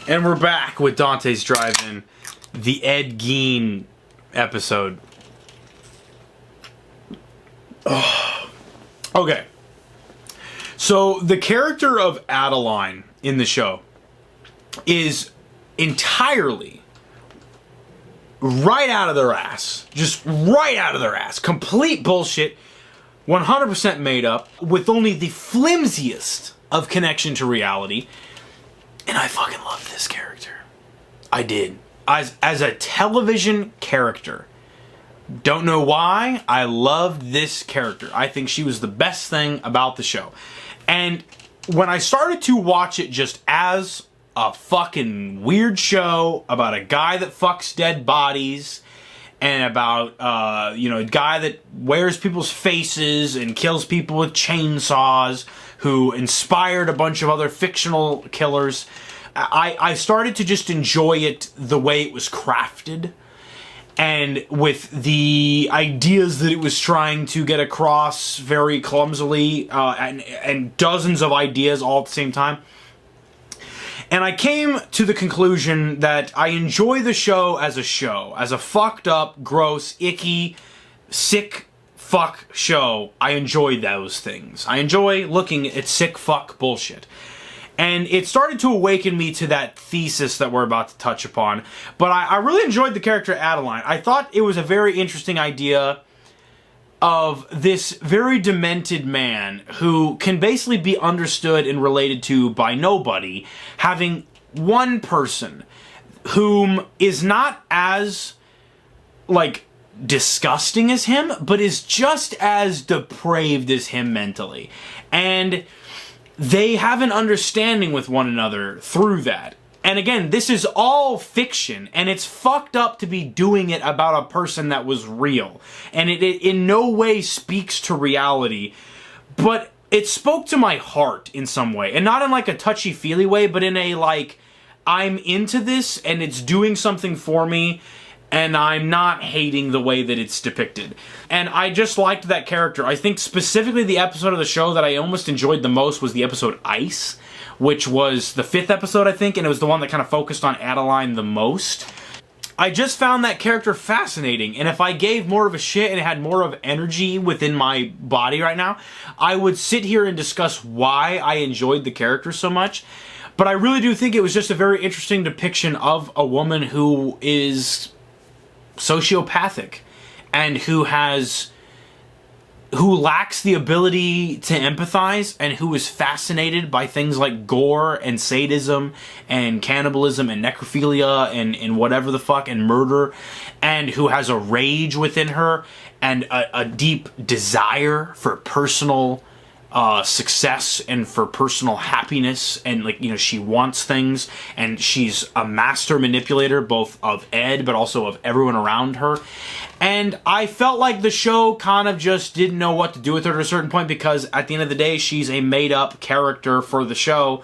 [SPEAKER 1] And we're back with Dante's Drive-In, the Ed Gein episode. Oh. Okay. So the character of Adeline in the show is entirely right out of their ass. Just right out of their ass. Complete bullshit. 100% made up. With only the flimsiest of connection to reality. And I fucking love this character. I did. As a television character. Don't know why. I loved this character. I think she was the best thing about the show. And when I started to watch it just as a fucking weird show about a guy that fucks dead bodies and about, a guy that wears people's faces and kills people with chainsaws, who inspired a bunch of other fictional killers. I started to just enjoy it the way it was crafted, and with the ideas that it was trying to get across very clumsily, and dozens of ideas all at the same time. And I came to the conclusion that I enjoy the show, as a fucked up, gross, icky, sick fuck show. I enjoy those things. I enjoy looking at sick fuck bullshit. And it started to awaken me to that thesis that we're about to touch upon. But I really enjoyed the character Adeline. I thought it was a very interesting idea of this very demented man who can basically be understood and related to by nobody, having one person whom is not as, disgusting as him, but is just as depraved as him mentally. And they have an understanding with one another through that. And again, this is all fiction, and it's fucked up to be doing it about a person that was real. And it in no way speaks to reality, but it spoke to my heart in some way. And not in a touchy-feely way, but in a I'm into this, and it's doing something for me, and I'm not hating the way that it's depicted. And I just liked that character. I think specifically the episode of the show that I almost enjoyed the most was the episode Ice, which was the 5th episode, I think, and it was the one that kind of focused on Adeline the most. I just found that character fascinating, and if I gave more of a shit and had more of energy within my body right now, I would sit here and discuss why I enjoyed the character so much. But I really do think it was just a very interesting depiction of a woman who is sociopathic and who lacks the ability to empathize, and who is fascinated by things like gore and sadism and cannibalism and necrophilia and whatever the fuck, and murder, and who has a rage within her and a deep desire for personal success and for personal happiness, and she wants things, and she's a master manipulator both of Ed but also of everyone around her. And I felt like the show kind of just didn't know what to do with her at a certain point, because at the end of the day she's a made up character for the show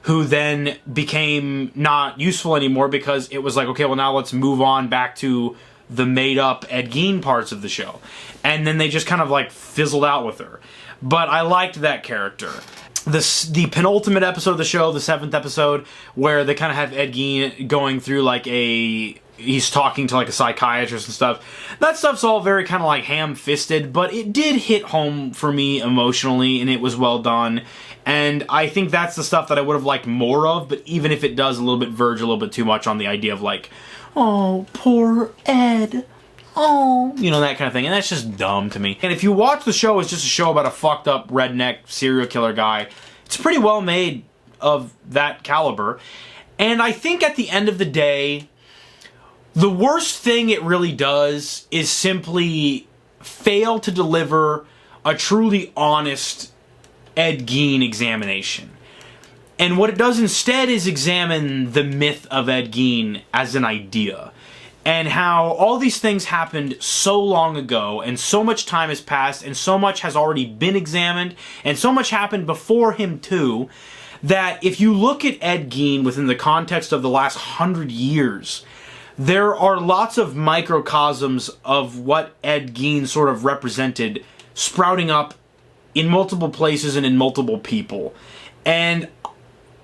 [SPEAKER 1] who then became not useful anymore, because it was okay, well, now let's move on back to the made up Ed Gein parts of the show. And then they just kind of fizzled out with her. But I liked that character. The penultimate episode of the show, the 7th episode, where they kind of have Ed Gein going through he's talking to a psychiatrist and stuff. That stuff's all very kind of ham-fisted, but it did hit home for me emotionally, and it was well done. And I think that's the stuff that I would have liked more of, but even if it does a little bit verge a little bit too much on the idea of oh, poor Ed. Oh, that kind of thing. And that's just dumb to me. And if you watch the show, it's just a show about a fucked up redneck serial killer guy. It's pretty well made of that caliber. And I think at the end of the day, the worst thing it really does is simply fail to deliver a truly honest Ed Gein examination. And what it does instead is examine the myth of Ed Gein as an idea. And how all these things happened so long ago, and so much time has passed, and so much has already been examined, and so much happened before him too, that if you look at Ed Gein within the context of the last 100 years, there are lots of microcosms of what Ed Gein sort of represented sprouting up in multiple places and in multiple people. And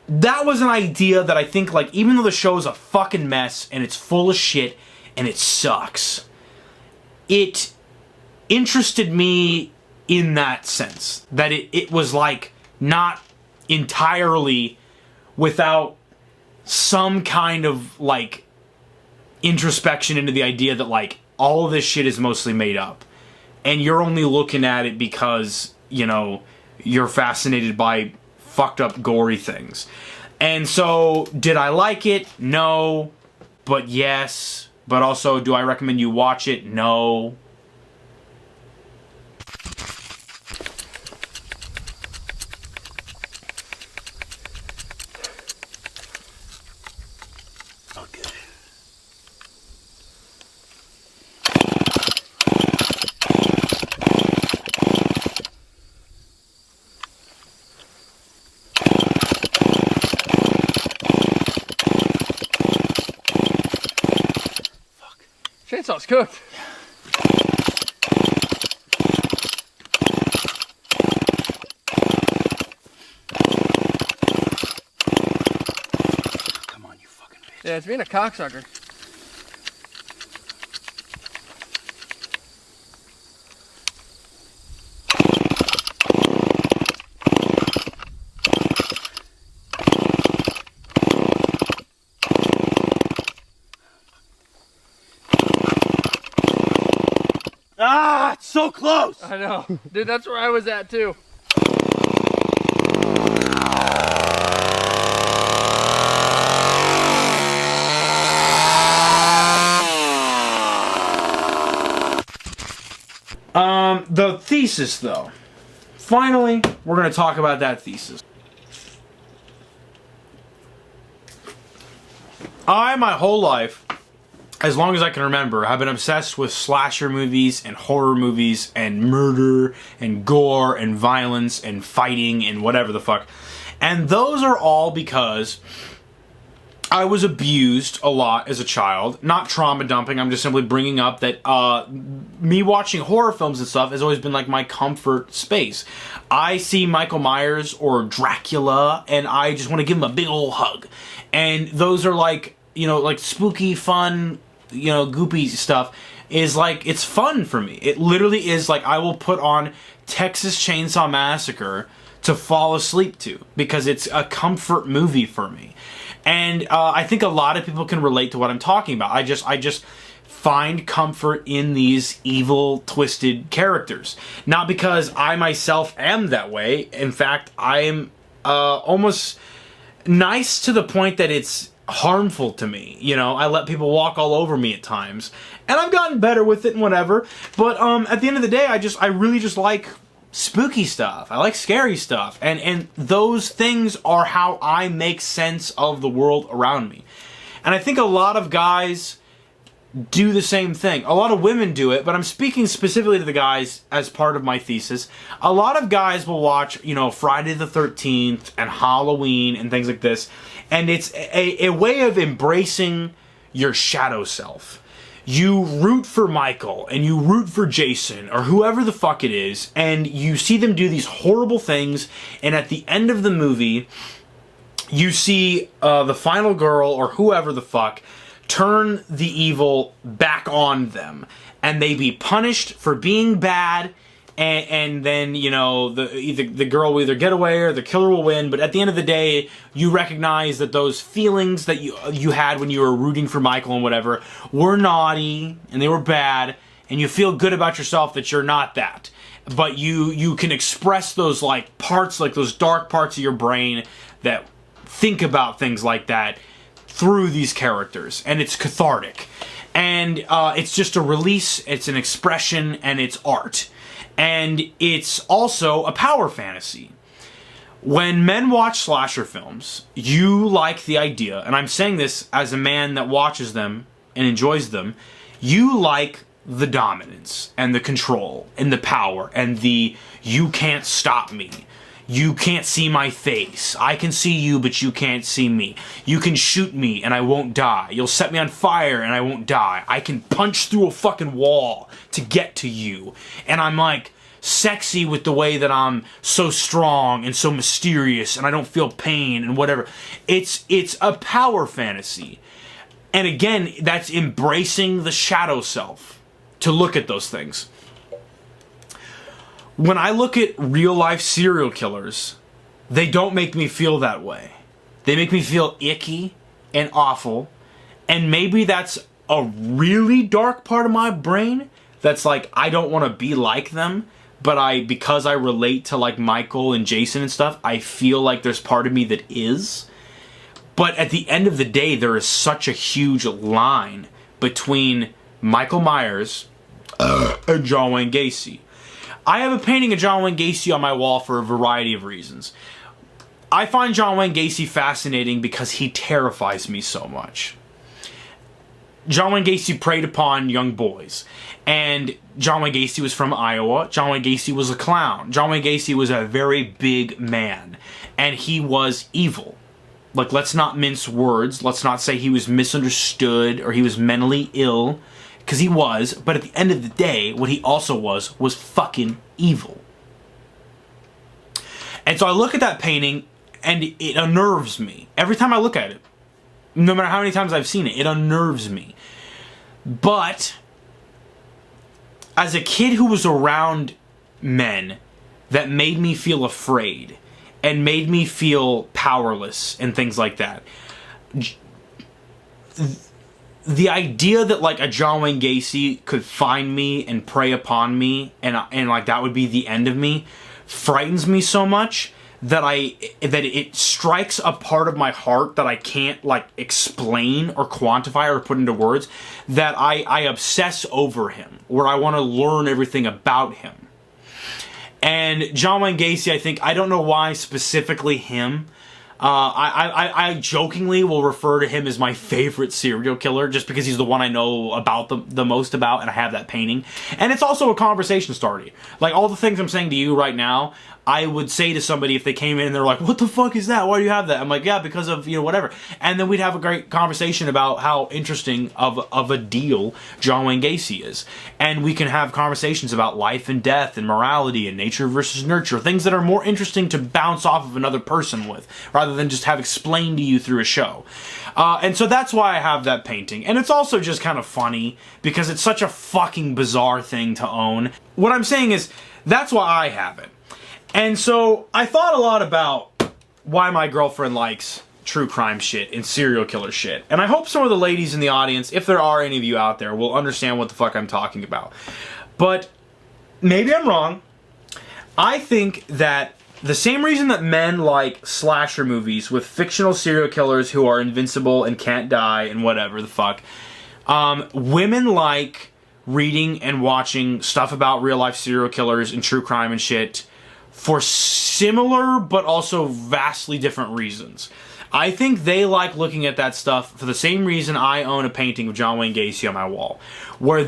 [SPEAKER 1] that was an idea that I think, even though the show is a fucking mess, and it's full of shit, and it sucks, it interested me in that sense. That it was, not entirely without some kind of, introspection into the idea that, all of this shit is mostly made up. And you're only looking at it because, you're fascinated by fucked up gory things. And so, did I like it? No. But yes. But also, do I recommend you watch it? No.
[SPEAKER 5] chainsaw's cooked.
[SPEAKER 2] Come on, you fucking bitch.
[SPEAKER 5] Yeah, it's being a cocksucker.
[SPEAKER 2] Ah, it's so close.
[SPEAKER 5] I know. Dude, that's where I was at too.
[SPEAKER 1] The thesis, though. Finally, we're going to talk about that thesis. My whole life, as long as I can remember, have been obsessed with slasher movies and horror movies and murder and gore and violence and fighting and whatever the fuck. And those are all because I was abused a lot as a child. Not trauma dumping, I'm just simply bringing up that me watching horror films and stuff has always been like my comfort space. I see Michael Myers or Dracula and I just want to give him a big old hug. And those are like, you know, like spooky, fun, you know, goopy stuff is like, it's fun for me. It literally is like I will put on Texas Chainsaw Massacre to fall asleep to because it's a comfort movie for me. And I think a lot of people can relate to what I'm talking about. I just find comfort in these evil, twisted characters. Not because I myself am that way. In fact, I'm almost nice to the point that it's harmful to me. You know, I let people walk all over me at times. And I've gotten better with it and whatever. But at the end of the day, I really just like spooky stuff. I like scary stuff. And those things are how I make sense of the world around me. And I think a lot of guys do the same thing. A lot of women do it, but I'm speaking specifically to the guys as part of my thesis. A lot of guys will watch, you know, Friday the 13th and Halloween and things like this. And it's a way of embracing your shadow self. You root for Michael and you root for Jason or whoever the fuck it is, and you see them do these horrible things, and at the end of the movie, you see the final girl or whoever the fuck turn the evil back on them, and they be punished for being bad, and then, you know, the girl will either get away or the killer will win, but at the end of the day, you recognize that those feelings that you had when you were rooting for Michael and whatever were naughty, and they were bad, and you feel good about yourself that you're not that. But you can express those, like, parts, like those dark parts of your brain that think about things like that through these characters, and it's cathartic. And it's just a release, it's an expression, and it's art. And it's also a power fantasy. When men watch slasher films, you like the idea, and I'm saying this as a man that watches them and enjoys them, you like the dominance and the control and the power and the you can't stop me. You can't see my face. I can see you, but you can't see me. You can shoot me and I won't die. You'll set me on fire and I won't die. I can punch through a fucking wall to get to you. And I'm like sexy with the way that I'm so strong and so mysterious and I don't feel pain and whatever. It's a power fantasy. And again, that's embracing the shadow self to look at those things. When I look at real-life serial killers, they don't make me feel that way. They make me feel icky and awful, and maybe that's a really dark part of my brain that's like, I don't want to be like them, but because I relate to like Michael and Jason and stuff, I feel like there's part of me that is. But at the end of the day, there is such a huge line between Michael Myers and John Wayne Gacy. I have a painting of John Wayne Gacy on my wall for a variety of reasons. I find John Wayne Gacy fascinating because he terrifies me so much. John Wayne Gacy preyed upon young boys. And John Wayne Gacy was from Iowa. John Wayne Gacy was a clown. John Wayne Gacy was a very big man. And he was evil. Like, let's not mince words. Let's not say he was misunderstood or he was mentally ill. because he was, but at the end of the day, what he also was fucking evil. And so I look at that painting, and it unnerves me. Every time I look at it, no matter how many times I've seen it, it unnerves me. But as a kid who was around men that made me feel afraid and made me feel powerless and things like that, the idea that like a John Wayne Gacy could find me and prey upon me and like that would be the end of me frightens me so much that it strikes a part of my heart that I can't like explain or quantify or put into words, that I obsess over him, where I want to learn everything about him. And John Wayne Gacy, I think, I don't know why specifically him. I jokingly will refer to him as my favorite serial killer just because he's the one I know about the most about, and I have that painting. And it's also a conversation starter. Like, all the things I'm saying to you right now, I would say to somebody if they came in and they're like, what the fuck is that? Why do you have that? I'm like, yeah, because of, whatever. And then we'd have a great conversation about how interesting of a deal John Wayne Gacy is. And we can have conversations about life and death and morality and nature versus nurture, things that are more interesting to bounce off of another person with, rather than just have explained to you through a show. And so that's why I have that painting. And it's also just kind of funny because it's such a fucking bizarre thing to own. What I'm saying is, that's why I have it. And so I thought a lot about why my girlfriend likes true crime shit and serial killer shit. And I hope some of the ladies in the audience, if there are any of you out there, will understand what the fuck I'm talking about. But maybe I'm wrong. I think that the same reason that men like slasher movies with fictional serial killers who are invincible and can't die and whatever the fuck, women like reading and watching stuff about real life serial killers and true crime and shit for similar but also vastly different reasons. I think they like looking at that stuff for the same reason I own a painting of John Wayne Gacy on my wall, where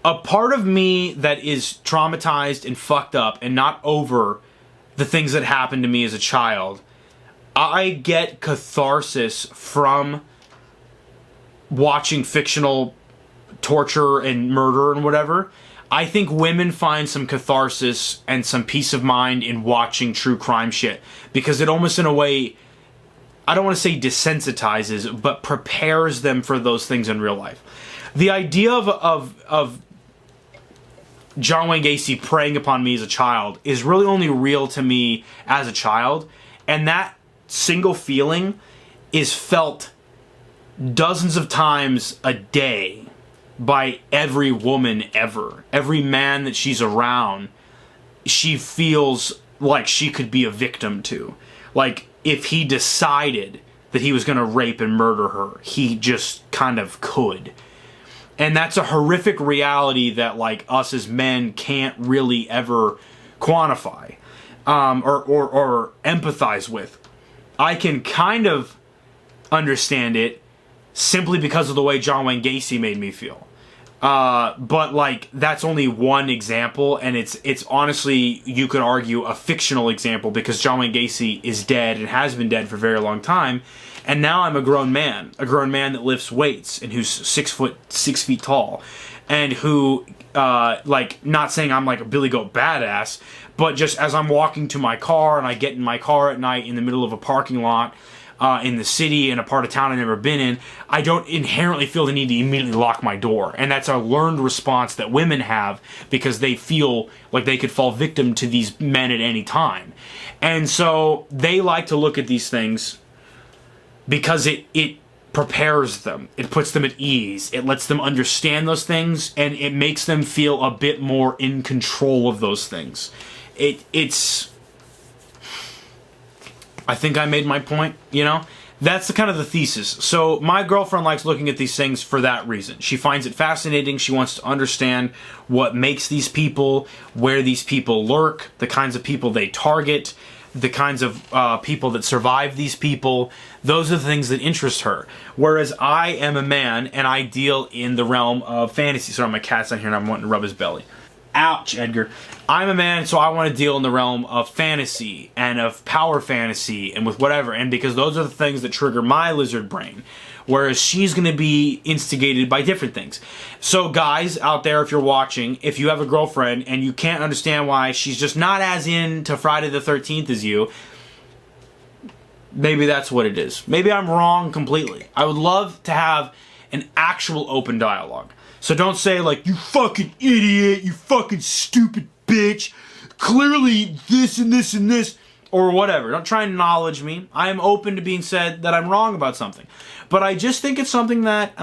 [SPEAKER 1] a part of me that is traumatized and fucked up and not over the things that happened to me as a child, I get catharsis from watching fictional torture and murder and whatever. I think women find some catharsis and some peace of mind in watching true crime shit, because it almost in a way, I don't want to say desensitizes, but prepares them for those things in real life. The idea of John Wayne Gacy preying upon me as a child is really only real to me as a child, and that single feeling is felt dozens of times a day by every woman ever. Every man that she's around, she feels like she could be a victim to. Like, if he decided that he was going to rape and murder her, he just kind of could. And that's a horrific reality that, like, us as men can't really ever quantify or empathize with. I can kind of understand it simply because of the way John Wayne Gacy made me feel. But, like, that's only one example, and it's honestly, you could argue, a fictional example, because John Wayne Gacy is dead and has been dead for a very long time. And now I'm a grown man that lifts weights and who's 6 feet tall, and who, like, not saying I'm like a Billy Goat badass, but just as I'm walking to my car and I get in my car at night in the middle of a parking lot, in the city in a part of town I've never been in, I don't inherently feel the need to immediately lock my door. And that's a learned response that women have because they feel like they could fall victim to these men at any time. And so they like to look at these things because it prepares them. It puts them at ease. It lets them understand those things, and it makes them feel a bit more in control of those things. It's... I think I made my point, That's kind of the thesis. So my girlfriend likes looking at these things for that reason. She finds it fascinating. She wants to understand what makes these people, where these people lurk, the kinds of people they target, the kinds of people that survive these people. Those are the things that interest her. Whereas I am a man, and I deal in the realm of fantasy. Sorry, my cat's on here and I'm wanting to rub his belly. Ouch, Edgar. I'm a man, so I want to deal in the realm of fantasy and of power fantasy and with whatever. And because those are the things that trigger my lizard brain. whereas she's going to be instigated by different things. So guys out there, if you're watching, if you have a girlfriend and you can't understand why she's just not as into Friday the 13th as you, maybe that's what it is. Maybe I'm wrong completely. I would love to have an actual open dialogue. So don't say like, you fucking idiot, you fucking stupid bitch, clearly this and this and this, or whatever. Don't try and knowledge me. I am open to being said that I'm wrong about something. But I just think it's something that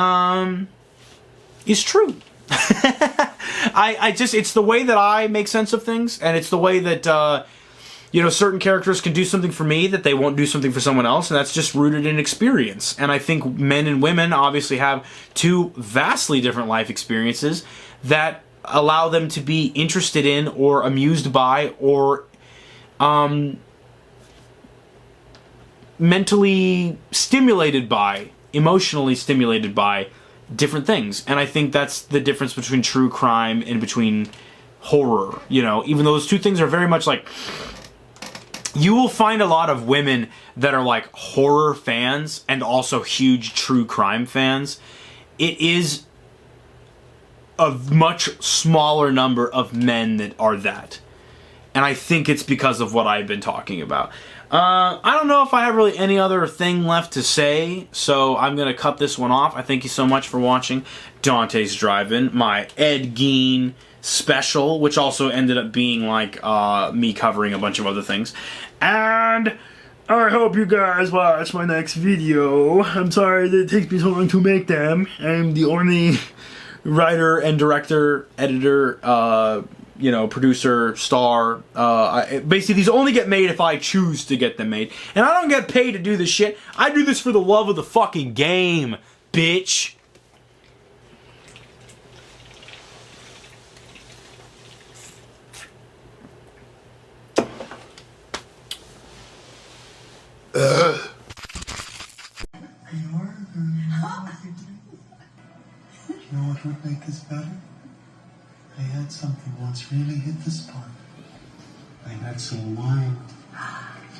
[SPEAKER 1] is true. It's the way that I make sense of things, and it's the way that certain characters can do something for me that they won't do something for someone else, and that's just rooted in experience. And I think men and women obviously have two vastly different life experiences that allow them to be interested in or amused by or mentally stimulated by, emotionally stimulated by different things. And I think that's the difference between true crime and between horror. Even though those two things are very much like... You will find a lot of women that are like horror fans and also huge true crime fans. It is a much smaller number of men that are that. And I think it's because of what I've been talking about. I don't know if I have really any other thing left to say, so I'm going to cut this one off. I thank you so much for watching Dante's Drive-In, my Ed Gein special, which also ended up being like me covering a bunch of other things. And I hope you guys watch my next video. I'm sorry that it takes me so long to make them. I'm the only writer and director, editor, producer, star. Basically, these only get made if I choose to get them made. And I don't get paid to do this shit. I do this for the love of the fucking game, bitch.
[SPEAKER 7] You know what would make this better? I had something once really hit the spot. I had some wine.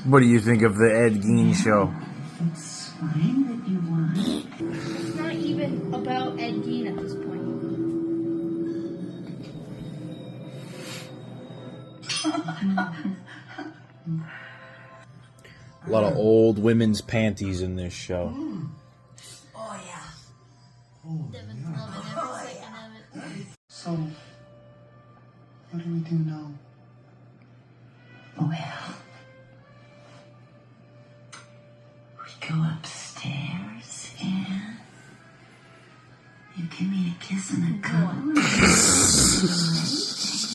[SPEAKER 1] What do you think of the Ed Gein Show?
[SPEAKER 7] It's wine that you want.
[SPEAKER 6] It's not even about Ed Gein at this point.
[SPEAKER 1] A lot of old women's panties in this show.
[SPEAKER 7] Oh, yeah.
[SPEAKER 6] Devin's loving every second of it.
[SPEAKER 7] So, what do we do now? Well...